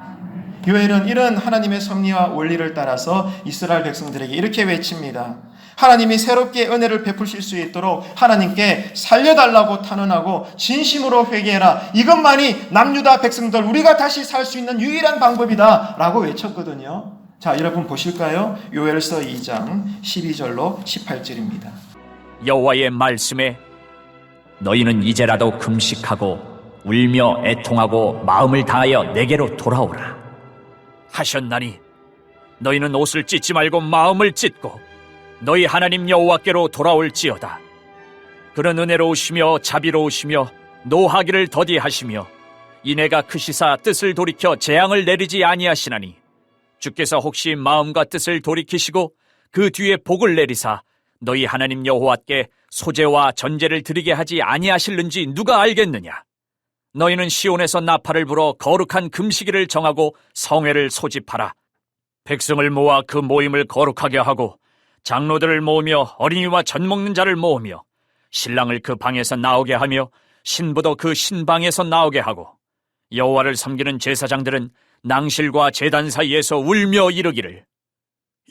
요엘은 이런 하나님의 섭리와 원리를 따라서 이스라엘 백성들에게 이렇게 외칩니다. 하나님이 새롭게 은혜를 베푸실 수 있도록 하나님께 살려달라고 탄원하고 진심으로 회개해라. 이것만이 남유다 백성들, 우리가 다시 살 수 있는 유일한 방법이다 라고 외쳤거든요. 자, 여러분 보실까요? 요엘서 2장 12절로 18절입니다. 여호와의 말씀에 너희는 이제라도 금식하고 울며 애통하고 마음을 다하여 내게로 돌아오라 하셨나니 너희는 옷을 찢지 말고 마음을 찢고 너희 하나님 여호와께로 돌아올지어다. 그는 은혜로우시며 자비로우시며 노하기를 더디하시며 이내가 크시사 뜻을 돌이켜 재앙을 내리지 아니하시나니 주께서 혹시 마음과 뜻을 돌이키시고 그 뒤에 복을 내리사 너희 하나님 여호와께 소제와 전제를 드리게 하지 아니하실는지 누가 알겠느냐. 너희는 시온에서 나팔을 불어 거룩한 금식일을 정하고 성회를 소집하라. 백성을 모아 그 모임을 거룩하게 하고 장로들을 모으며 어린이와 젖 먹는 자를 모으며 신랑을 그 방에서 나오게 하며 신부도 그 신방에서 나오게 하고 여호와를 섬기는 제사장들은 낭실과 제단 사이에서 울며 이르기를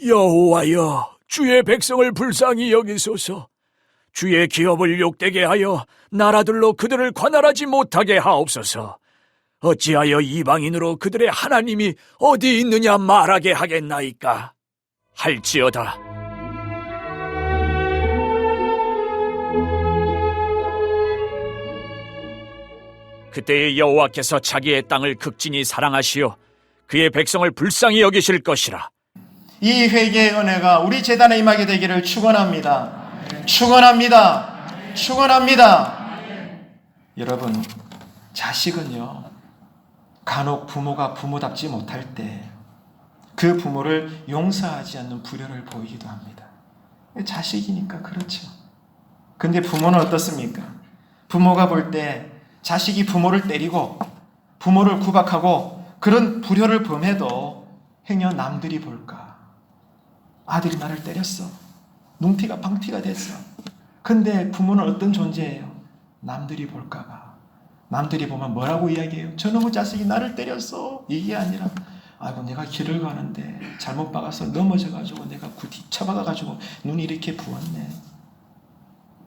여호와여 주의 백성을 불쌍히 여기소서. 주의 기업을 욕되게 하여 나라들로 그들을 관할하지 못하게 하옵소서. 어찌하여 이방인으로 그들의 하나님이 어디 있느냐 말하게 하겠나이까. 할지어다. 그때의 여호와께서 자기의 땅을 극진히 사랑하시어 그의 백성을 불쌍히 여기실 것이라. 이 회개의 은혜가 우리 제단에 임하게 되기를 축원합니다. 축원합니다. 축원합니다. 여러분, 자식은요, 간혹 부모가 부모답지 못할 때 그 부모를 용서하지 않는 불효를 보이기도 합니다. 자식이니까 그렇죠. 근데 부모는 어떻습니까? 부모가 볼 때 자식이 부모를 때리고 부모를 구박하고 그런 불효를 범해도 행여 남들이 볼까? 아들이 나를 때렸어. 눈티가 방티가 됐어. 근데 부모는 어떤 존재예요? 남들이 볼까봐. 남들이 보면 뭐라고 이야기해요? 저놈의 자식이 나를 때렸어. 이게 아니라 아이고 내가 길을 가는데 잘못 박아서 넘어져가지고 내가 뒤쳐박아가지고 눈이 이렇게 부었네.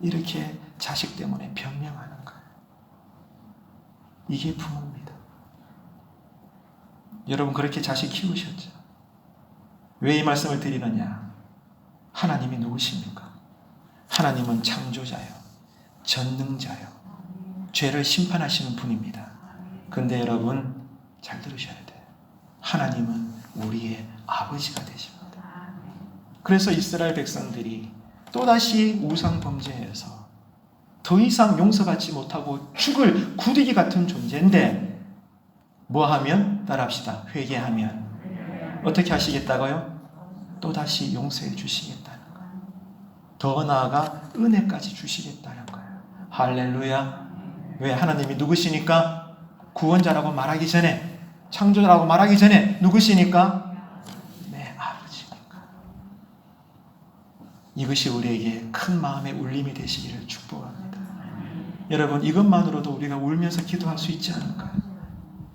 이렇게 자식 때문에 변명하는 거예요. 이게 부모입니다. 여러분 그렇게 자식 키우셨죠? 왜 이 말씀을 드리느냐? 하나님이 누구십니까? 하나님은 창조자요, 전능자요, 죄를 심판하시는 분입니다. 근데 여러분 잘 들으셔야 돼요. 하나님은 우리의 아버지가 되십니다. 그래서 이스라엘 백성들이 또다시 우상 범죄에서 더 이상 용서받지 못하고 죽을 구더기 같은 존재인데 뭐 하면? 따라합시다. 회개하면 어떻게 하시겠다고요? 또다시 용서해 주시겠다는 거예요. 더 나아가 은혜까지 주시겠다는 거예요. 할렐루야. 왜? 하나님이 누구시니까? 구원자라고 말하기 전에, 창조자라고 말하기 전에 누구시니까? 내 아버지니까. 이것이 우리에게 큰 마음의 울림이 되시기를 축복합니다. 여러분, 이것만으로도 우리가 울면서 기도할 수 있지 않을까요?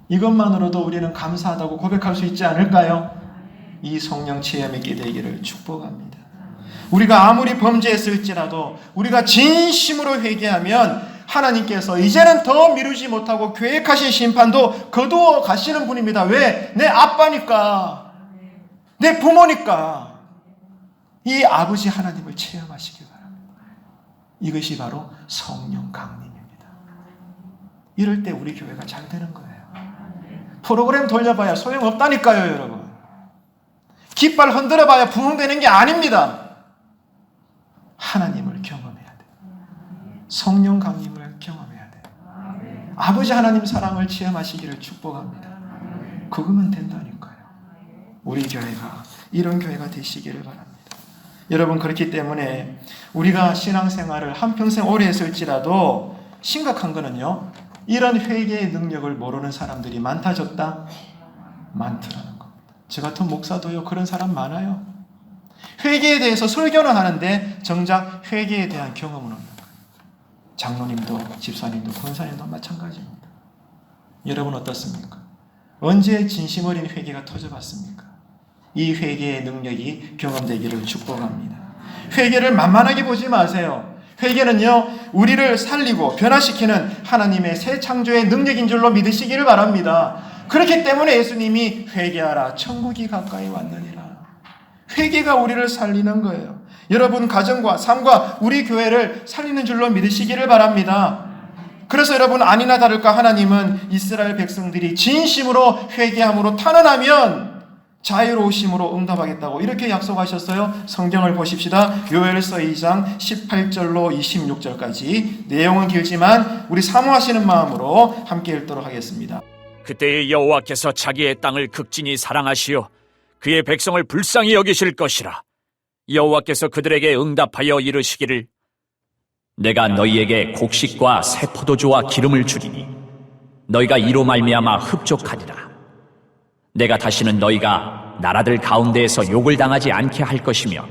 이것만으로도 우리는 감사하다고 고백할 수 있지 않을까요? 이 성령 체험이 있게 되기를 축복합니다. 우리가 아무리 범죄했을지라도 우리가 진심으로 회개하면 하나님께서 이제는 더 미루지 못하고 계획하신 심판도 거두어 가시는 분입니다. 왜? 내 아빠니까, 내 부모니까 이 아버지 하나님을 체험하시기 바랍니다. 이것이 바로 성령 강림입니다. 이럴 때 우리 교회가 잘 되는 거예요. 프로그램 돌려봐야 소용없다니까요, 여러분. 깃발 흔들어봐야 부흥되는 게 아닙니다. 하나님을 경험해야 돼요. 성령 강림을 경험해야 돼요. 아버지 하나님 사랑을 체험하시기를 축복합니다. 그거면 된다니까요. 우리 교회가 이런 교회가 되시기를 바랍니다. 여러분, 그렇기 때문에 우리가 신앙생활을 한평생 오래 했을지라도 심각한 거는요, 이런 회개의 능력을 모르는 사람들이 많다 적다? 많더라는 겁니다. 저 같은 목사도요, 그런 사람 많아요. 회개에 대해서 설교는 하는데 정작 회개에 대한 경험은 없는 거예요. 장로님도 집사님도 권사님도 마찬가지입니다. 여러분 어떻습니까? 언제 진심 어린 회개가 터져봤습니까? 이 회개의 능력이 경험되기를 축복합니다. 회개를 만만하게 보지 마세요. 회개는요, 우리를 살리고 변화시키는 하나님의 새 창조의 능력인 줄로 믿으시기를 바랍니다. 그렇기 때문에 예수님이 회개하라, 천국이 가까이 왔느니라. 회개가 우리를 살리는 거예요. 여러분 가정과 삶과 우리 교회를 살리는 줄로 믿으시기를 바랍니다. 그래서 여러분, 아니나 다를까 하나님은 이스라엘 백성들이 진심으로 회개함으로 탄원하면 자유로우심으로 응답하겠다고 이렇게 약속하셨어요. 성경을 보십시다. 요엘서 2장 18절로 26절까지. 내용은 길지만 우리 사모하시는 마음으로 함께 읽도록 하겠습니다. 그때의 여호와께서 자기의 땅을 극진히 사랑하시어 그의 백성을 불쌍히 여기실 것이라. 여호와께서 그들에게 응답하여 이르시기를, 내가 너희에게 곡식과 새 포도주와 기름을 주리니 너희가 이로 말미암아 흡족하리라. 내가 다시는 너희가 나라들 가운데에서 욕을 당하지 않게 할 것이며,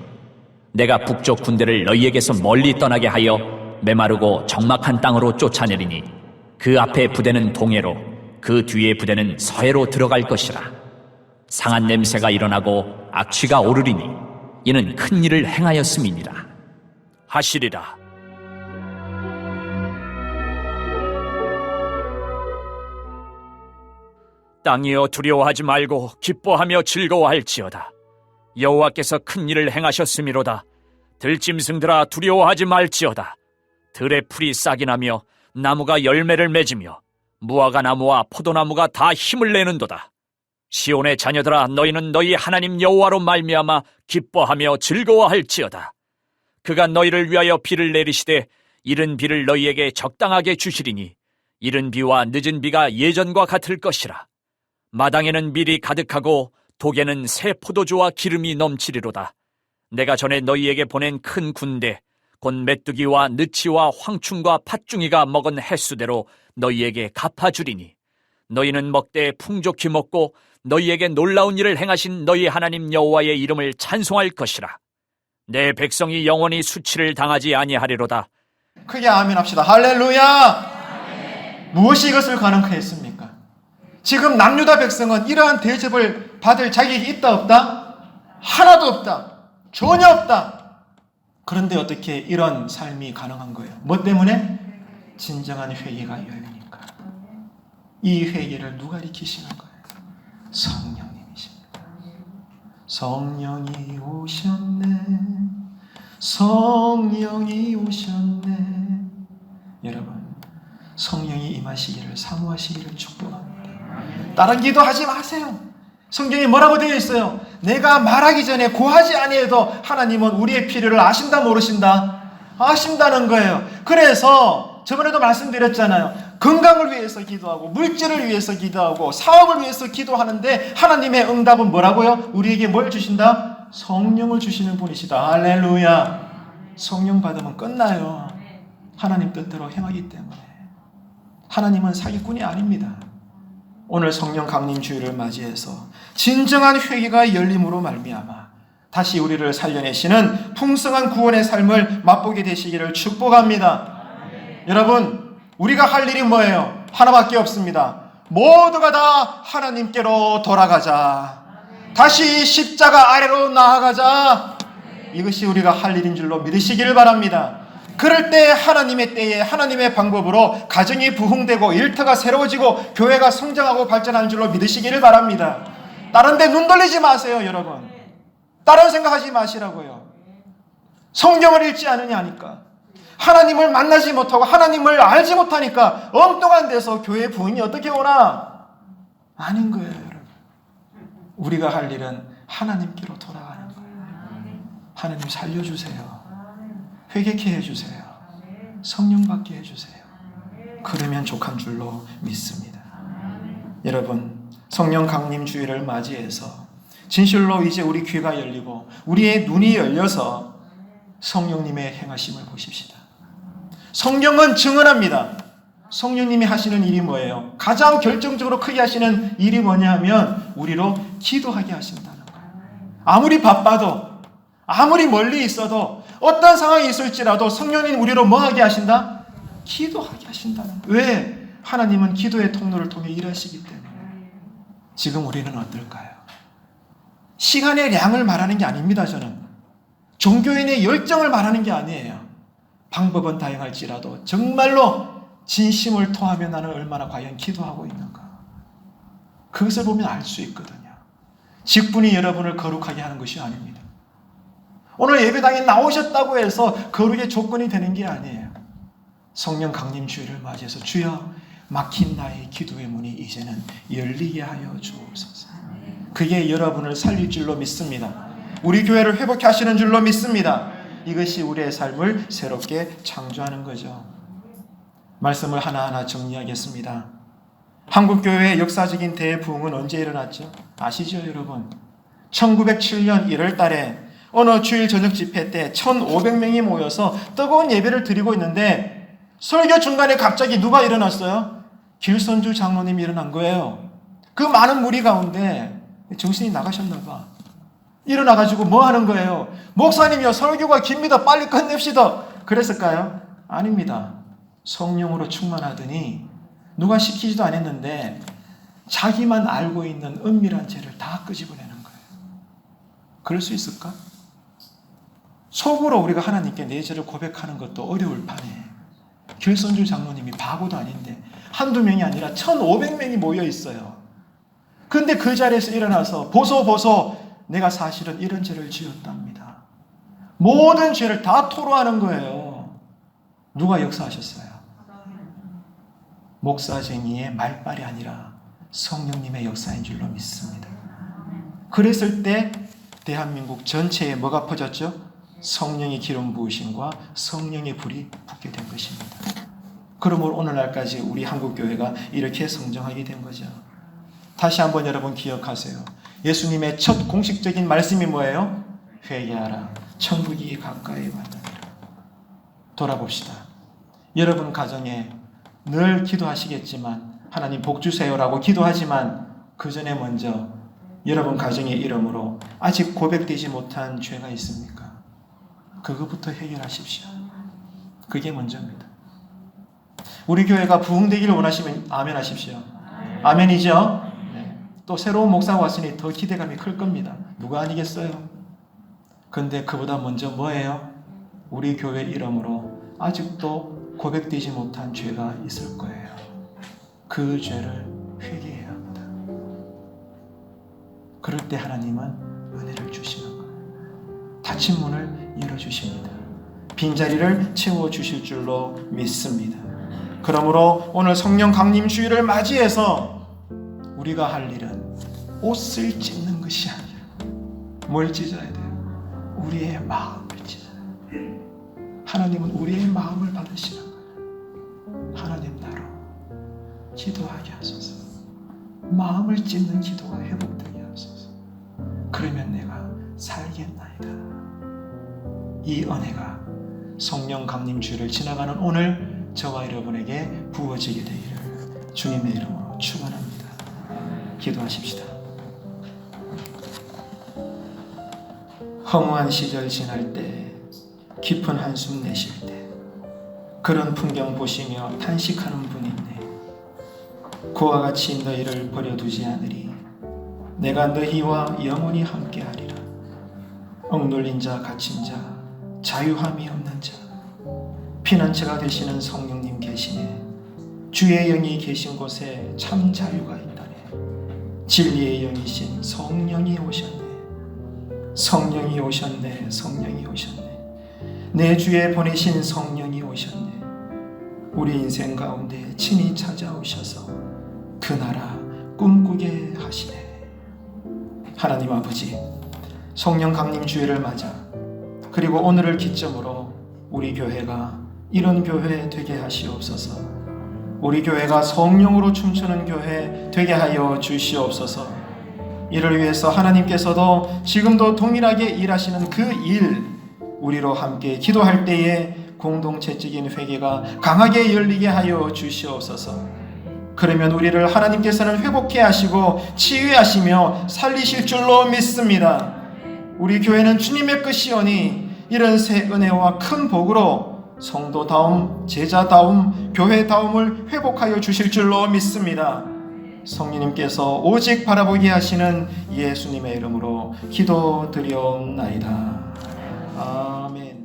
내가 북쪽 군대를 너희에게서 멀리 떠나게 하여 메마르고 적막한 땅으로 쫓아내리니 그 앞에 부대는 동해로 그 뒤에 부대는 서해로 들어갈 것이라. 상한 냄새가 일어나고 악취가 오르리니 이는 큰 일을 행하였음이니라 하시리라. 땅이여, 두려워하지 말고 기뻐하며 즐거워할지어다. 여호와께서 큰 일을 행하셨음이로다. 들짐승들아, 두려워하지 말지어다. 들의 풀이 싹이 나며 나무가 열매를 맺으며 무화과 나무와 포도나무가 다 힘을 내는도다. 시온의 자녀들아, 너희는 너희 하나님 여호와로 말미암아 기뻐하며 즐거워할지어다. 그가 너희를 위하여 비를 내리시되 이른 비를 너희에게 적당하게 주시리니 이른 비와 늦은 비가 예전과 같을 것이라. 마당에는 밀이 가득하고 독에는 새 포도주와 기름이 넘치리로다. 내가 전에 너희에게 보낸 큰 군대 곧 메뚜기와 느치와 황충과 팥중이가 먹은 횟수대로 너희에게 갚아주리니 너희는 먹되 풍족히 먹고 너희에게 놀라운 일을 행하신 너희 하나님 여호와의 이름을 찬송할 것이라. 내 백성이 영원히 수치를 당하지 아니하리로다. 크게 아멘 합시다. 할렐루야. 무엇이 이것을 가능케 했습니까? 지금 남유다 백성은 이러한 대접을 받을 자격이 있다 없다? 하나도 없다. 전혀 없다. 그런데 어떻게 이런 삶이 가능한 거예요? 뭐 때문에? 진정한 회개가 열리니까. 이 회개를 누가 일으키시는 거예요? 성령님이십니다. 성령이 오셨네. 성령이 오셨네. 여러분, 성령이 임하시기를 사모하시기를 축복합니다. 다른 기도하지 마세요. 성경에 뭐라고 되어 있어요? 내가 말하기 전에 고하지 아니해도 하나님은 우리의 필요를 아신다 모르신다? 아신다는 거예요. 그래서 저번에도 말씀드렸잖아요. 건강을 위해서 기도하고 물질을 위해서 기도하고 사업을 위해서 기도하는데 하나님의 응답은 뭐라고요? 우리에게 뭘 주신다? 성령을 주시는 분이시다. 할렐루야. 성령 받으면 끝나요. 하나님 뜻대로 행하기 때문에. 하나님은 사기꾼이 아닙니다. 오늘 성령 강림 주일을 맞이해서 진정한 회개가 열림으로 말미암아 다시 우리를 살려내시는 풍성한 구원의 삶을 맛보게 되시기를 축복합니다. 여러분, 우리가 할 일이 뭐예요? 하나밖에 없습니다. 모두가 다 하나님께로 돌아가자. 다시 십자가 아래로 나아가자. 이것이 우리가 할 일인 줄로 믿으시기를 바랍니다. 그럴 때 하나님의 때에 하나님의 방법으로 가정이 부흥되고 일터가 새로워지고 교회가 성장하고 발전하는 줄로 믿으시기를 바랍니다. 다른 데 눈 돌리지 마세요, 여러분. 다른 생각하지 마시라고요. 성경을 읽지 않으냐 하니까, 하나님을 만나지 못하고 하나님을 알지 못하니까 엉뚱한 데서 교회 부흥이 어떻게 오나? 아닌 거예요, 여러분. 우리가 할 일은 하나님께로 돌아가는 거예요. 하나님 살려주세요. 회개케 해주세요. 성령 받게 해주세요. 그러면 족한 줄로 믿습니다. 여러분, 성령 강림 주일을 맞이해서 진실로 이제 우리 귀가 열리고 우리의 눈이 열려서 성령님의 행하심을 보십시다. 성경은 증언합니다. 성령님이 하시는 일이 뭐예요? 가장 결정적으로 크게 하시는 일이 뭐냐 하면 우리로 기도하게 하신다는 거예요. 아무리 바빠도 아무리 멀리 있어도 어떤 상황이 있을지라도 성령님 우리로 뭐 하게 하신다? 기도하게 하신다는 거예요. 왜? 하나님은 기도의 통로를 통해 일하시기 때문에. 지금 우리는 어떨까요? 시간의 양을 말하는 게 아닙니다. 저는 종교인의 열정을 말하는 게 아니에요. 방법은 다양할지라도 정말로 진심을 토하며 나는 얼마나 과연 기도하고 있는가, 그것을 보면 알 수 있거든요. 직분이 여러분을 거룩하게 하는 것이 아닙니다. 오늘 예배당에 나오셨다고 해서 거룩의 조건이 되는 게 아니에요. 성령 강림 주일을 맞이해서 주여 막힌 나의 기도의 문이 이제는 열리게 하여 주옵소서. 그게 여러분을 살릴 줄로 믿습니다. 우리 교회를 회복케 하시는 줄로 믿습니다. 이것이 우리의 삶을 새롭게 창조하는 거죠. 말씀을 하나하나 정리하겠습니다. 한국교회의 역사적인 대부흥은 언제 일어났죠? 아시죠, 여러분? 1907년 1월 달에 어느 주일 저녁 집회 때 1,500명이 모여서 뜨거운 예배를 드리고 있는데 설교 중간에 갑자기 누가 일어났어요? 길선주 장로님이 일어난 거예요. 그 많은 무리 가운데 정신이 나가셨나 봐. 일어나가지고 뭐 하는 거예요? 목사님이요, 설교가 깁니다. 빨리 끝냅시다. 그랬을까요? 아닙니다. 성령으로 충만하더니 누가 시키지도 않았는데 자기만 알고 있는 은밀한 죄를 다 끄집어내는 거예요. 그럴 수 있을까? 속으로 우리가 하나님께 내 죄를 고백하는 것도 어려울 판에 길선주 장로님이 바보도 아닌데 한두 명이 아니라 1,500명이 모여 있어요. 그런데 그 자리에서 일어나서 보소 내가 사실은 이런 죄를 지었답니다. 모든 죄를 다 토로하는 거예요. 누가 역사하셨어요? 목사쟁이의 말빨이 아니라 성령님의 역사인 줄로 믿습니다. 그랬을 때 대한민국 전체에 뭐가 퍼졌죠? 성령의 기름 부으심과 성령의 불이 붙게 된 것입니다. 그러므로 오늘날까지 우리 한국교회가 이렇게 성장하게 된 거죠. 다시 한번 여러분 기억하세요. 예수님의 첫 공식적인 말씀이 뭐예요? 회개하라. 천국이 가까이 왔느니라. 돌아봅시다. 여러분 가정에 늘 기도하시겠지만 하나님 복 주세요라고 기도하지만 그 전에 먼저 여러분 가정의 이름으로 아직 고백되지 못한 죄가 있습니까? 그것부터 해결하십시오. 그게 먼저입니다. 우리 교회가 부흥되기를 원하시면 아멘 하십시오. 아멘이죠? 네. 또 새로운 목사가 왔으니 더 기대감이 클 겁니다. 누가 아니겠어요? 그런데 그보다 먼저 뭐예요? 우리 교회 이름으로 아직도 고백되지 못한 죄가 있을 거예요. 그 죄를 회개해야 합니다. 그럴 때 하나님은 은혜를 주시는 거예요. 닫힌 문을 열어주십니다. 빈자리를 채워주실 줄로 믿습니다. 그러므로 오늘 성령 강림 주일을 맞이해서 우리가 할 일은 옷을 찢는 것이 아니라 뭘 찢어야 돼요? 우리의 마음을 찢어야 돼요. 하나님은 우리의 마음을 받으시는 거예요. 하나님 나로 기도하게 하소서. 마음을 찢는 기도가 회복되게 하소서. 그러면 내가 살겠나이다. 이 은혜가 성령 강림 주일을 지나가는 오늘 저와 여러분에게 부어지게 되기를 주님의 이름으로 축원합니다. 기도하십시다. 허무한 시절 지날 때, 깊은 한숨 내쉴 때 그런 풍경 보시며 탄식하는 분이 있네. 그와 같이 너희를 버려두지 않으리. 내가 너희와 영원히 함께하리라. 억눌린 자, 갇힌 자, 자유함이 없는 자, 피난처가 되시는 성령님 계시네. 주의 영이 계신 곳에 참 자유가 있다네. 진리의 영이신 성령이 오셨네. 성령이 오셨네. 성령이 오셨네. 내 주에 보내신 성령이 오셨네. 우리 인생 가운데 친히 찾아오셔서 그 나라 꿈꾸게 하시네. 하나님 아버지, 성령 강림 주일을 맞아 그리고 오늘을 기점으로 우리 교회가 이런 교회 되게 하시옵소서. 우리 교회가 성령으로 춤추는 교회 되게 하여 주시옵소서. 이를 위해서 하나님께서도 지금도 동일하게 일하시는 그 일, 우리로 함께 기도할 때에 공동체적인 회개가 강하게 열리게 하여 주시옵소서. 그러면 우리를 하나님께서는 회복해 하시고 치유하시며 살리실 줄로 믿습니다. 우리 교회는 주님의 끝이오니 이런 새 은혜와 큰 복으로 성도다움, 제자다움, 교회다움을 회복하여 주실 줄로 믿습니다. 성령님께서 오직 바라보게 하시는 예수님의 이름으로 기도드리옵나이다. 아멘.